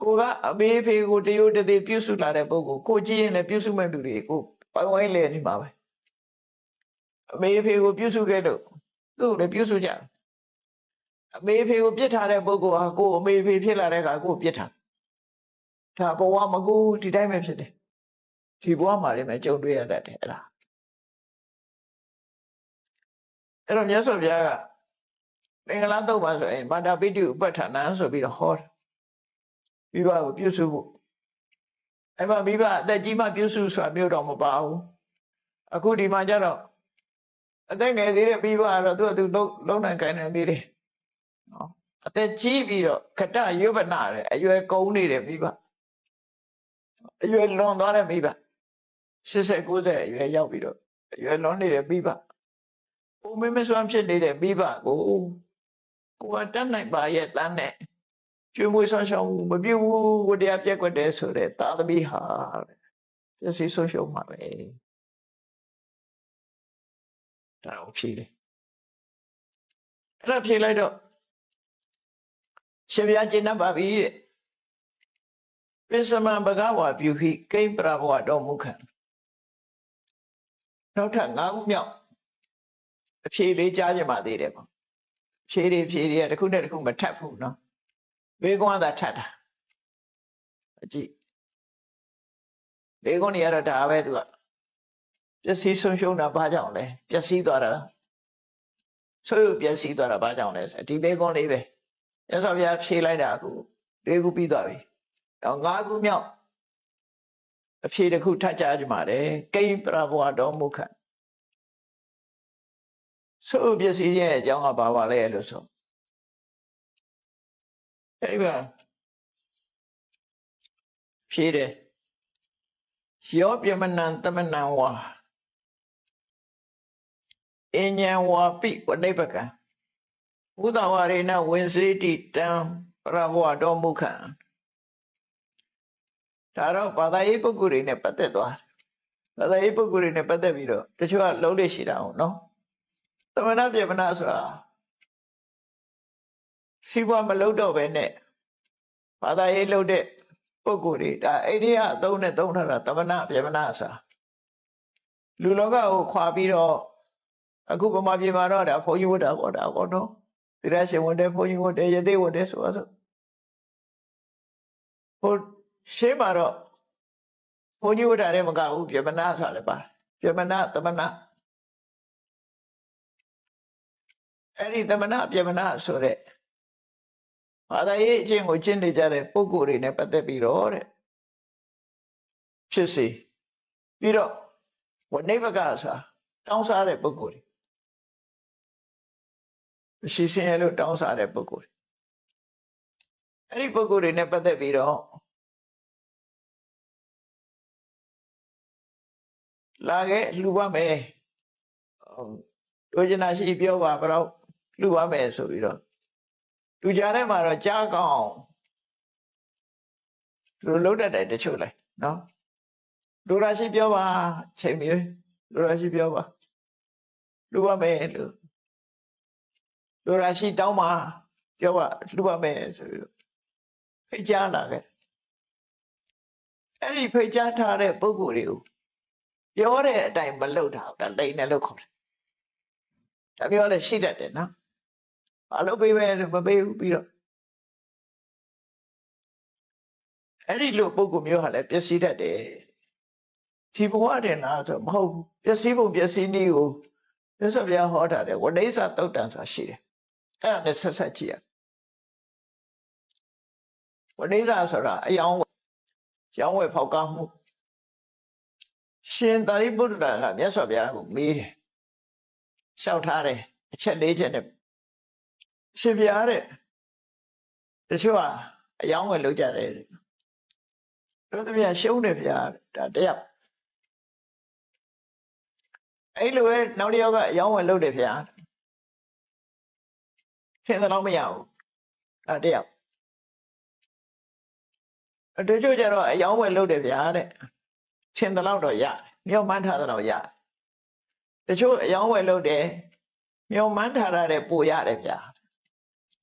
ကိုကအမေဖေကိုတရိုးတသေးပြုစုလာတဲ့ပုဂ္ဂိုလ်ကိုကြည့်ရင်လည်းပြုစုမဲ့လူတွေကိုဝိုင်းလဲနေမှာပဲအမေဖေကိုပြုစုခဲ့လို့သူ့ကိုလည်းပြုစုကြအမေဖေကိုပြစ်ထားတဲ့ပုဂ္ဂိုလ်ဟာကိုအမေဖေဖြစ်လာတဲ့အခါကိုပြစ်ထားဒါဘဝမကူဒီတိုင်းပဲဖြစ်တယ်ဒီဘဝမှာလည်းကြုံတွေ့ရတတ်တယ်အဲ့တော့မြတ်စွာဘုရားကမင်္ဂလာတုတ်ပါဆိုရင်မာတာပိတုဥပဋ္ဌာဏဆိုပြီးတော့ဟောတယ်မိဘကိုပြုစုဖို့အဲ့မှာမိဘအသက်ကြီးမှပြုစုဆိုတာမျိုးတော့မပါဘူးအခုဒီမှာကျတော့အသက်ငယ်သေးတဲ့မိဘကတော့သူလုံးနိုင်ကိုင်းနိုင်သေးတယ်နော်အသက်ကြီးပြီးတော့ခတယုပနာတယ်အရွယ်ကုန်းနေတဲ့မိဘအရွယ်လွန်သွားတဲ့မိဘ80 90အရွယ်ရောက်ပြီးတော့အရွယ်လွန်နေတဲ့မိဘမင်းမစွမ်းဖြစ်နေတဲ့မိဘကိုကတတ်နိုင်ပါရဲ့တန်းနဲ့ကျွေးမွေးဆောင်ရှောက်မှုမပြုတ်ဘူးဝတရားပြက်ကွက်တယ်ဆိုတဲ့သာသမီဟာပျက်စီးဆုံးရှုံးမှာပဲဒါကိုဖြေတယ်အဲ့ဒါဖြေလိုက်တော့ရှင်ဘုရားကျင့်တတ်ပါပြီတဲ့ပိစမံဘဂဝါပြုဟိကိမ္ပရဘဝတော်မူခံနောက်ထပ်၅ခုမြောက်အဖြေလေးကြားကြပါသေးတယ်ပေါ့ဖြေတွေကတစ်ခုနဲ့တစ်ခုမထပ်ဘူးနော်ဘေးကွန်းသာထပ်တာအကြည့်ဘေးကွန်းနေရတော့ဒါပဲသူကပျက်စီးဆုံးရှုံးတာဘာကြောင့်လဲပျက်စီးသွားတာဆိုရပျက်စီးသွားတာဘာကြောင့်လဲဒီဘေးကွန်းလေးပဲရသော်ဗျာဖြေလိုက်တာအခု၄ခုပြီးသွားပြီတော့၅ခုမြောက်အဖြေတစ်ခုထပ်ကြားကြပါတယ်ကိမ္ပရဘဝတော်မူခံဆိုပျက်စီးရဲ့အကြောင်းကဘာပါလဲလို့ဆိုအဲ့ဒီဖြေတယ်ယောပြမနံသမနံဝါအဉ္ဉံဝါပိဝနိဗ္ဗကံဥဒဝရေနဝင်စေတိတံပရဘဝတော်မူခံဒါတော့ဘာသာရေးပုဂ္ဂိုလ်တွေနဲ့ပတ်သက်သွားဘာသာရေးပုဂ္ဂိုလ်တွေနဲ့ပတ်သက်ပြီးတော့တချို့ကလုံးလေးရှိတာဟုတ်နော်သမဏပြမနာဆိုတာစီးပွားမလုပ်တော့ပဲနဲ့ဘာသာရေးလုပ်တဲ့ပုဂ္ဂိုလ်တွေဒါအိန္ဒိယအသုံးနဲ့သုံးထားတာသမဏပြမနာဆိုတာလူလောကကိုခွာပြီးတော့ အခုဗမာပြည်မှာတော့ဒါဘုန်းကြီးဝတ်တာပေါ့ဒါပေါ့နော်သီလရှင်ဝတ်တယ်ဘုန်းကြီးဝတ်တယ်ယသိဝတ်တယ်ဆိုတော့ဟိုရှင်းမှာတော့ဘုန်းကြီးဝတ်တာလည်းမကဘူးပြမနာဆိုတာလည်းပါပြမနာသမနာအဲ့ဒီသမနာပြမနာဆိုတဲ့ဘာသာရေးအချင်းကိုကျင့်နေကြတဲ့ပုဂ္ဂိုလ်တွေနဲ့ပတ်သက်ပြီးတော့တဲ့ဖြစ်စီပြီးတော့ဝနိဗ္ဗကဆိုတာတောင်းစားတဲ့ပုဂ္ဂိုလ်တွေရှိစင်ရလို့တောင်းစားတဲ့ပုဂ္ဂိုလ်တွေအဲ့ဒီပုဂ္ဂိုလ်တွေနဲ့ပတ်သက်ပြီးတော့လာခဲ့လှူပါမယ်တို့ကျင်နာရှိပြောပါဘယ်တော့လှူပါမယ်ဆိုပြီးတော့လူကြားထဲမှာတော့ကြားကောင်းသူလုံးတတ်တယ်တချို့လဲနော်လူရာရှိပြောပါချိန်မျိုးလူရာရှိပြောပါလှူပါမယ်လို့လူရာရှိတောင်းပါပြောပါလှူပါမယ်ဆိုပြီးတော့ဖိတ်ကြားလာခဲ့အဲ့ဒီဖိတ်ကြားထားတဲ့ပုဂ္ဂိုလ်တွေကိုပြောတဲ့အတိုင်းမလုပ်တာဒါလိန်နဲ့လို့ခေါ်တယ်ဒါပြောလဲရှိတတ်တယ်နော်ဘာလို့ပေးမယ်မပေးဘူးပြီးတော့အဲ့ဒီလိုပုဂ္ဂိုလ်မျိုးဟာလည်းပျက်စီးတတ်တယ်ဒီဘဝတည်းလားဆိုမဟုတ်ဘူးပျက်စီးပုံပျက်စီးနည်းကိုမြတ်စွာဘုရားဟောထားတယ်ဝိနည်းစာသုတ်တံဆိုတာရှိတယ်အဲ့ဒါနဲ့ဆက်ကြည့်ရဝိနည်းစာဆိုတာအယောင်းရောင်းဝယ်ဖောက်ကားမှုရှင်သာရိပုတ္တရာကမြတ်စွာဘုရားကိုမေးတယ်လျှောက်ထားတယ်အချက်၄ချက်နဲ့ရှင်ဘုရားတဲ့တချို့ကအယောင်းဝယ်လုပ်ကြတယ်တို့တပြားရှုံးတယ်ဘုရားဒါတရားအဲ့လိုပဲနောက်တစ်ယောက်ကအယောင်းဝယ်လုပ်တယ်ဘုရားထင်သလောက်မရဘူးဒါတရားတချို့ကျတော့အယောင်းဝယ်လုပ်တယ်ဗျာတဲ့ထင်သလောက်တော့ရတယ်မျောမှန်းထားသလောက်ရတယ်တချို့အယောင်းဝယ်လုပ်တယ်မျောမှန်းထားတဲ့ပိုရတယ်ဗျာ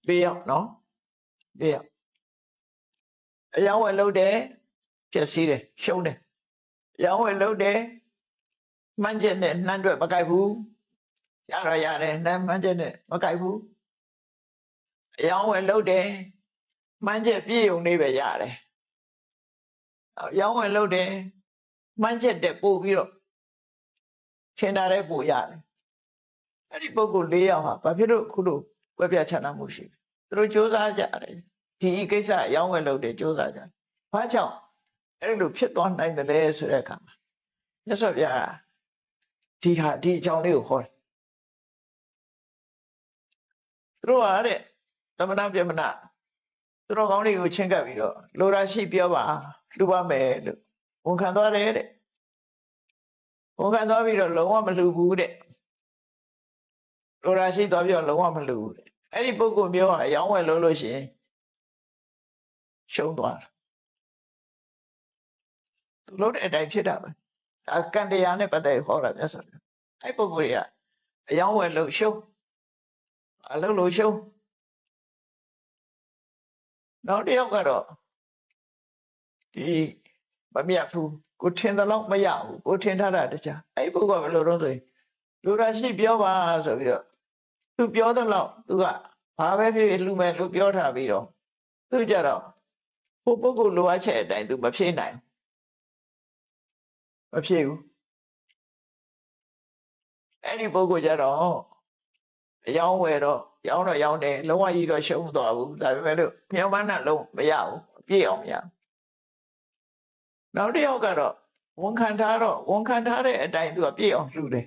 ၄ယောက်နော်၄ယောက်အယောင်းဝယ်လုပ်တယ်ပျက်စီးတယ်ရှုံးတယ်အယောင်းဝယ်လုပ်တယ်မှန်းချက်နဲ့နှမ်းတွက်မကိုက်ဘူးရတော့ရတယ်နှမ်းမှန်းချက်နဲ့မကိုက်ဘူးအယောင်းဝယ်လုပ်တယ်မှန်းချက်ပြည့်ုံနေပဲရတယ်ရောင်းဝယ်လုပ်တယ်မှန်းချက်တက်ပို့ပြီးတော့ထင်တာတဲ့ပို့ရတယ်အဲ့ဒီပုဂ္ဂိုလ်၄ယောက်ဟာဘာဖြစ်လို့ခုလိုကွဲပြားခြားနားမှုရှိလဲသူတို့စ조사ကြတယ်ဒီကိစ္စရောင်းဝယ်လုပ်တယ်စ조사ကြတယ်ဘာကြောင့်အဲ့လိုဖြစ်သွားနိုင်တယ်လဲဆိုတဲ့အခါမှာမြတ်စွာဘုရားဒီအကြောင်းလေးကိုဟောတယ်သူတို့ဟာတဲ့သမဏပြမနာသူတို့ကောင်းတွေကိုချင်းကပ်ပြီးတော့လိုရာရှိပြောပါလှူပါမယ်လို့ဝန်ခံသွားတယ်တဲ့ဝန်ခံသွားပြီးတော့လုံးဝမလှူဘူးတဲ့လိုရာရှိသွားပြီးတော့လုံးဝမလှူဘူးတဲ့အဲ့ဒီပုဂ္ဂိုလ်မျိုးဟာအယောင်းဝယ်လို့လို့ရှိရင်ရှုံးသွားတယ်သူလို့တဲ့အတိုင်းဖြစ်တာပဲဒါကံတရားနဲ့ပတ်သက်ဟောတာမြတ်စွာဘုရားအဲ့ပုဂ္ဂိုလ်တွေကအယောင်းဝယ်လို့ရှုံးအလုပ်လို့ရှုံးနောက်တစ်ယောက်ကတော့ဒီမမြတ်ဘူးကိုထင်သလောက်မရဘူးကိုထင်ထားတာတခြားအဲ့ပုဂ္ဂိုလ်ကဘယ်လိုတော့ဆိုရင်လူရာရှိပြောပါဆိုပြီးတော့သူပြောသလောက်သူကဘာပဲဖြစ်ဖြစ်လှူမယ်လို့ပြောထားပြီးတော့သူကြတော့ဟိုပုဂ္ဂိုလ်လိုအပ်ချက်အတိုင်းသူမဖြည့်နိုင်မဖြည့်ဘူးအဲ့ဒီပုဂ္ဂိုလ်ကြတော့အယောင်းဝယ်တော့ရောင်းတယ်လုံးဝကြီးတော့ရှုံးသွားဘူးဒါပေမဲ့လို့မြောင်မနှလုံးမရဘူးပြည့်အောင်မရဘူးနောက်တစ်ယောက်ကတော့ဝန်ခံထားတဲ့အတိုင်းသူကပြည့်အောင်လှူတယ်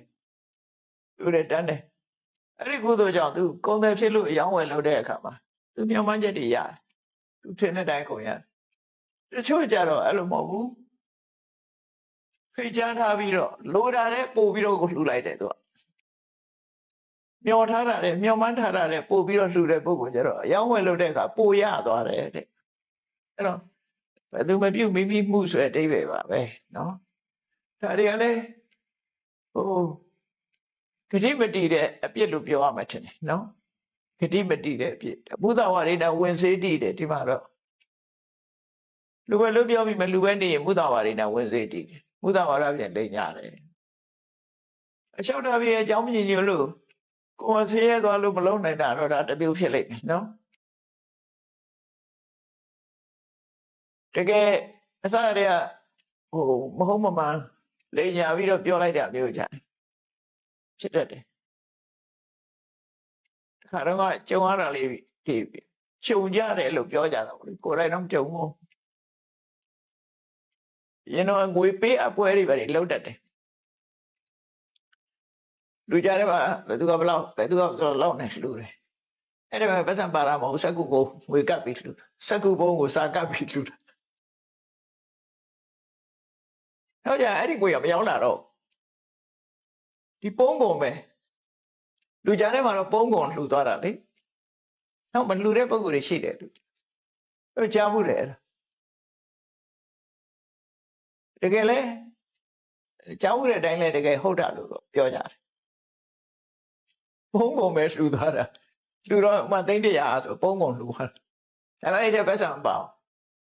တန်းတယ်အဲ့ဒီကုသိုလ်ကြောင့်သူကုန်တယ်ဖြစ်လို့အယောင်းဝယ်လုပ်တဲ့အခါမှာသူမြောင်မချက်တွေရတယ်သူထင်တဲ့အတိုင်းကုန်ရတယ်တချို့ကြတော့အဲ့လိုမဟုတ်ဘူးဖိတ်ကြားထားပြီးတော့လိုတာတဲ့ပို့ပြီးတော့ကိုလှူလိုက်တယ်သူကမျောထားတာတဲ့မျောမှန်းထားတာတဲ့ပို့ပြီးတော့လှူတဲ့ပုဂ္ဂိုလ်ကျတော့အယောင်းဝယ်လုပ်တဲ့အခါပို့ရသွားတယ်တဲ့အဲ့တော့ဘယ်သူမပြုတ်မိမိမှုဆိုတဲ့အဓိပ္ပာယ်ပါပဲနော်ဒါတွေကလည်းဟိုဂတိမတည်တဲ့အပြစ်လို့ပြောရမှာထင်တယ်နော်ဂတိမတည်တဲ့အပြစ်ဘုဒ္ဓဝါဒနဲ့ဝင်စေးတည်တယ်ဒီမှာတော့လူပဲလို့ပြောပြီးမလူပဲနေရင်ဘုဒ္ဓဝါဒနဲ့ဝင်စေးတည်တယ်ဘုဒ္ဓဝါဒပြန်လိမ့်ကြတယ် အလျှောက်တာပြည့်အကြောင်းမညင်ညွတ်လို့ကိုယ်ဆင်းရဲသွားလို့မလုံးနိုင်တာတော့ဒါတမျိုးဖြစ်လိမ့်မယ်နော်တကယ်အစရတဲ့မဟုတ်မမှန်လိညာပြီးတော့ပြောလိုက်တာမျိုးကြဖြစ်တတ်တယ်တခါတော့ကြုံရတာလေးဒီကြုံကြတယ်လို့ပြောကြတာပေါ့လေကိုယ်တိုင်တော့ကြုံဘူးရင်တော့ငွေပေးအပွဲတွေပဲလောက်တတ်တယ်လူကြတယ်ပါဘယ်သူကဘလောက်လောက်နေလှူတယ်အဲ့ဒါပဲပတ်စံပါတာမဟုတ်စက်ကူကိုငွေကပ်ပြီးလှူစက်ကူဘုံကိုစာကပ်ပြီးလှူတာတော့ကြအဲ့ဒီငွေကမရောက်လာတော့ဒီပုံးကုန်ပဲလူကြတဲ့မှာတော့ပုံးကုန်လှူသွားတာလေနောက်မလှူတဲ့ပုံကိုယ်တွေရှိတယ်သူကြားဘူးတယ်တကယ်လဲကြားဘူးတဲ့အတိုင်းလဲတကယ်ဟုတ်တာလို့တော့ပြောကြတယ်ပုံးကုန်ပဲလှူသွားတာလှူတော့မှသိန်း100ဆိုပုံးကုန်လှူသွားတာဒါပေမဲ့အဲ့ဒီပတ်စံမပေါ့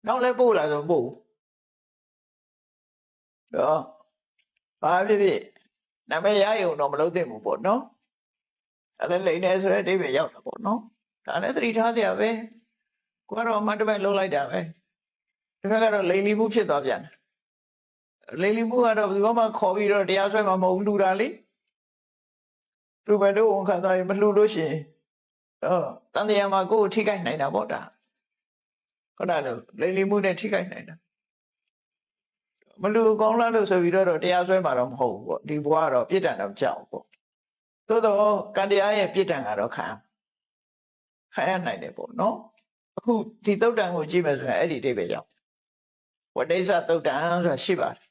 နောက်လဲပို့လာဆိုပို့တော့ဘာဖြစ်ဖြစ်နာမည်ရရုံတော့မလုပ်သင့်ဘူးပေါ့နော်အဲ့ဒါလိမ့်နေဆိုတဲ့အဓိပ္ပာယ်ရောက်တာပေါ့နော်ဒါလည်းသတိထားစရာပဲကိုကတော့အမှတ်တမဲ့လှုပ်လိုက်တာပဲဒီဘက်ကတော့လိမ်လီမှုဖြစ်သွားပြန်တယ်လိမ်လီမှုကတော့ဘယ်သူမှခေါ်ပြီးတော့တရားစွဲမှာမဟုတ်ဘူးလူတာလေလူပဲတို့ဝန်ခံသွားရင်မလှူလို့ရှိရင်တန်တရားမှာကိုယ်ထိခိုက်နိုင်တာပေါ့ဒါဟုတ်တယ်လို့လိမ်လီမှုနဲ့ထိခိုက်နိုင်တာမလူကောင်းလားလို့ဆိုပြီးတော့တရားစွဲမှာတော့မဟုတ်ဘူးပေါ့ဒီဘဝကတော့ပြစ်ဒဏ်တော့ကြောက်ပေါ့သို့တော့ကံတရားရဲ့ပြစ်ဒဏ်ကတော့ခံရနိုင်တယ်ပေါ့နော်အခုဒီသုတ်တံကိုကြည့်မယ်ဆိုရင်အဲ့ဒီအဓိပ္ပာယ်ရောက်ဝဋိစ္စသုတ်တံဆိုတာရှိပါတယ်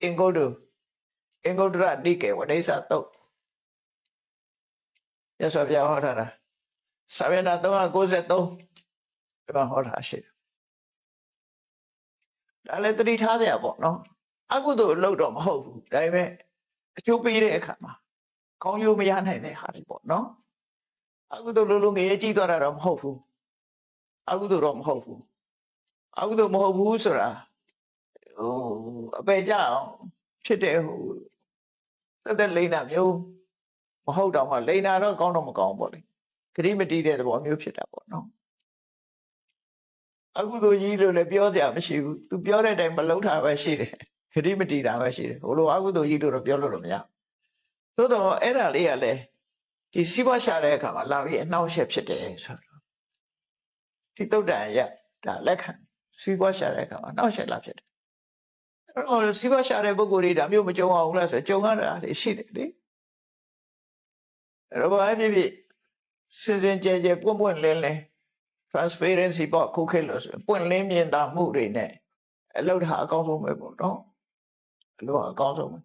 အင်္ဂုတ္တရနိကေဝဋိစ္စသုတ်ရသော်ပြဟောထားတာစာမျက်နှာ393ဒီမှာဟောထားရှိတယ်ဒါလည်းသတိထားစရာပေါ့နော်အကုသိုလ်အလုပ်တော့မဟုတ်ဘူးဒါပေမဲ့အကျိုးပေးတဲ့အခါမှာကောင်းကျိုးမရနိုင်တဲ့ဟာတွေပေါ့နော်အကုသိုလ်လုံးငရေကြီးသွားတာတော့မဟုတ်ဘူးအကုသိုလ်တော့မဟုတ်ဘူးအကုသိုလ်မဟုတ်ဘူးဆိုတာအပေကြအောင်ဖြစ်တဲ့သက်လိမ့်တာမျိုးမဟုတ်တော့မှလိမ့်တာတော့ကောင်းတော့မကောင်းပေါ့လေဂရိမတီးတဲ့သဘောမျိုးဖြစ်တာပေါ့နော်အကုသိုလ်ကြီးလို့လည်းပြောစရာမရှိဘူးသူပြောတဲ့အတိုင်းမလုပ်တာပဲရှိတယ်ဂရိမတီးတာပဲရှိတယ်ဟိုလိုအကုသိုလ်ကြီးလို့တော့ပြောလို့တော့မရသို့တော့အဲ့ဒါလေးကလည်းဒီစီးပွားရှာတဲ့အခါမှာလာပြီးအနှောက်အယှက်ဖြစ်တယ်ဆိုတော့ဒီသုတ်တံရဒါလက်ခံစီးပွားရှာတဲ့အခါမှာနှောက်ယှက်လာဖြစ်တယ်အဲ့တော့စီးပွားရှာတဲ့ပုဂ္ဂိုလ်တွေဒါမျိုးမကြုံအောင်လားဆိုကြုံရတာလေရှိတယ်လေအဲ့တော့ဘာဖြစ်ဖြစ်စင်ကြဲကြဲပွင့်လင်းလင်း transparency ပေါ့ခုခေတ်လို့ဆိုပွင့်လင်းမြင်သာမှုတွေနဲ့အလုပ်ထားအကောင်းဆုံးပဲပေါ့နော်အလုပ်အကောင်းဆုံးပဲ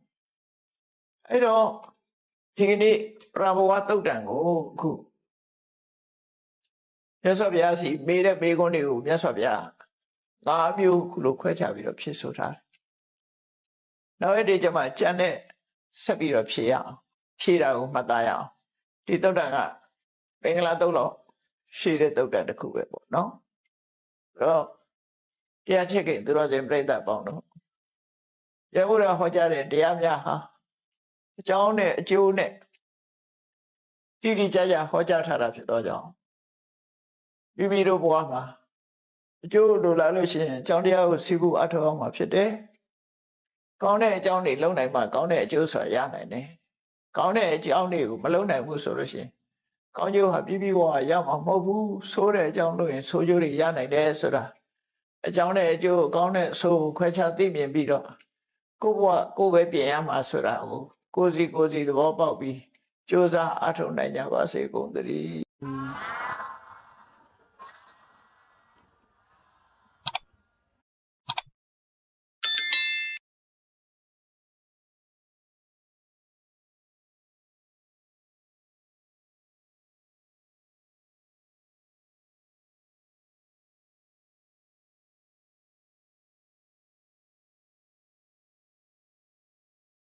အဲ့တော့ဒီနေ့ပရဘဝသုတ်တံကိုအခုမြတ်စွာဘုရားစီမေးတဲ့မေးခွန်းတွေကိုမြတ်စွာဘုရား၅မျိုးခုလိုခွဲခြားပြီးတော့ဖြည့်ဆိုထားတယ်နောက်အဲ့ဒီကျမှကြံတဲ့ဆက်ပြီးတော့ဖြည့်ရအောင်ဖြည့်တာကိုမှတ်သားရအောင်ဒီသုတ်တံကပင်္ဂလာသုတ်တော့ရှိတဲ့သုတ်တံတစ်ခုပဲပေါ့နော်အဲ့တော့တရားချက်ကသူတော်စင်ပြိဿပေါင်းတော့ရဘုရားဟောကြားတဲ့တရားများဟာအကြောင်းနဲ့အကျိုးနဲ့တိတိကျကျဟောကြားထားတာဖြစ်တော့ကြောင်းမိတို့ဘဝမှာအကျိုးလိုလာလို့ရှိရင်အကြောင်းတရားကိုစီးပူးအထောက်အောင်မှာဖြစ်တယ်။ကောင်းတဲ့အကြောင်းတွေလုံနိုင်မှကောင်းတဲ့အကျိုးဆိုတာရနိုင်တယ်။ကောင်းတဲ့အကြောင်းတွေကိုမလုံနိုင်ဘူးဆိုလို့ရှိရင်ကောင်းကျိုးဟာပြည့်ပြည့်ဝဝရမှာမဟုတ်ဘူး။ဆိုးတဲ့အကြောင်းလို့ရင်ဆိုးကျိုးတွေရနိုင်တယ်ဆိုတာအကြောင်းနဲ့အကျိုးကောင်းတဲ့ဆိုးခွဲခြားသိမြင်ပြီးတော့ကိုယ့်ဘဝကိုယ်ပဲပြင်ရမှာဆိုတာကိုယ်စီသဘောပေါက်ပြီးကြိုးစားအထောက်နိုင်ကြပါစေကုန်သတည်း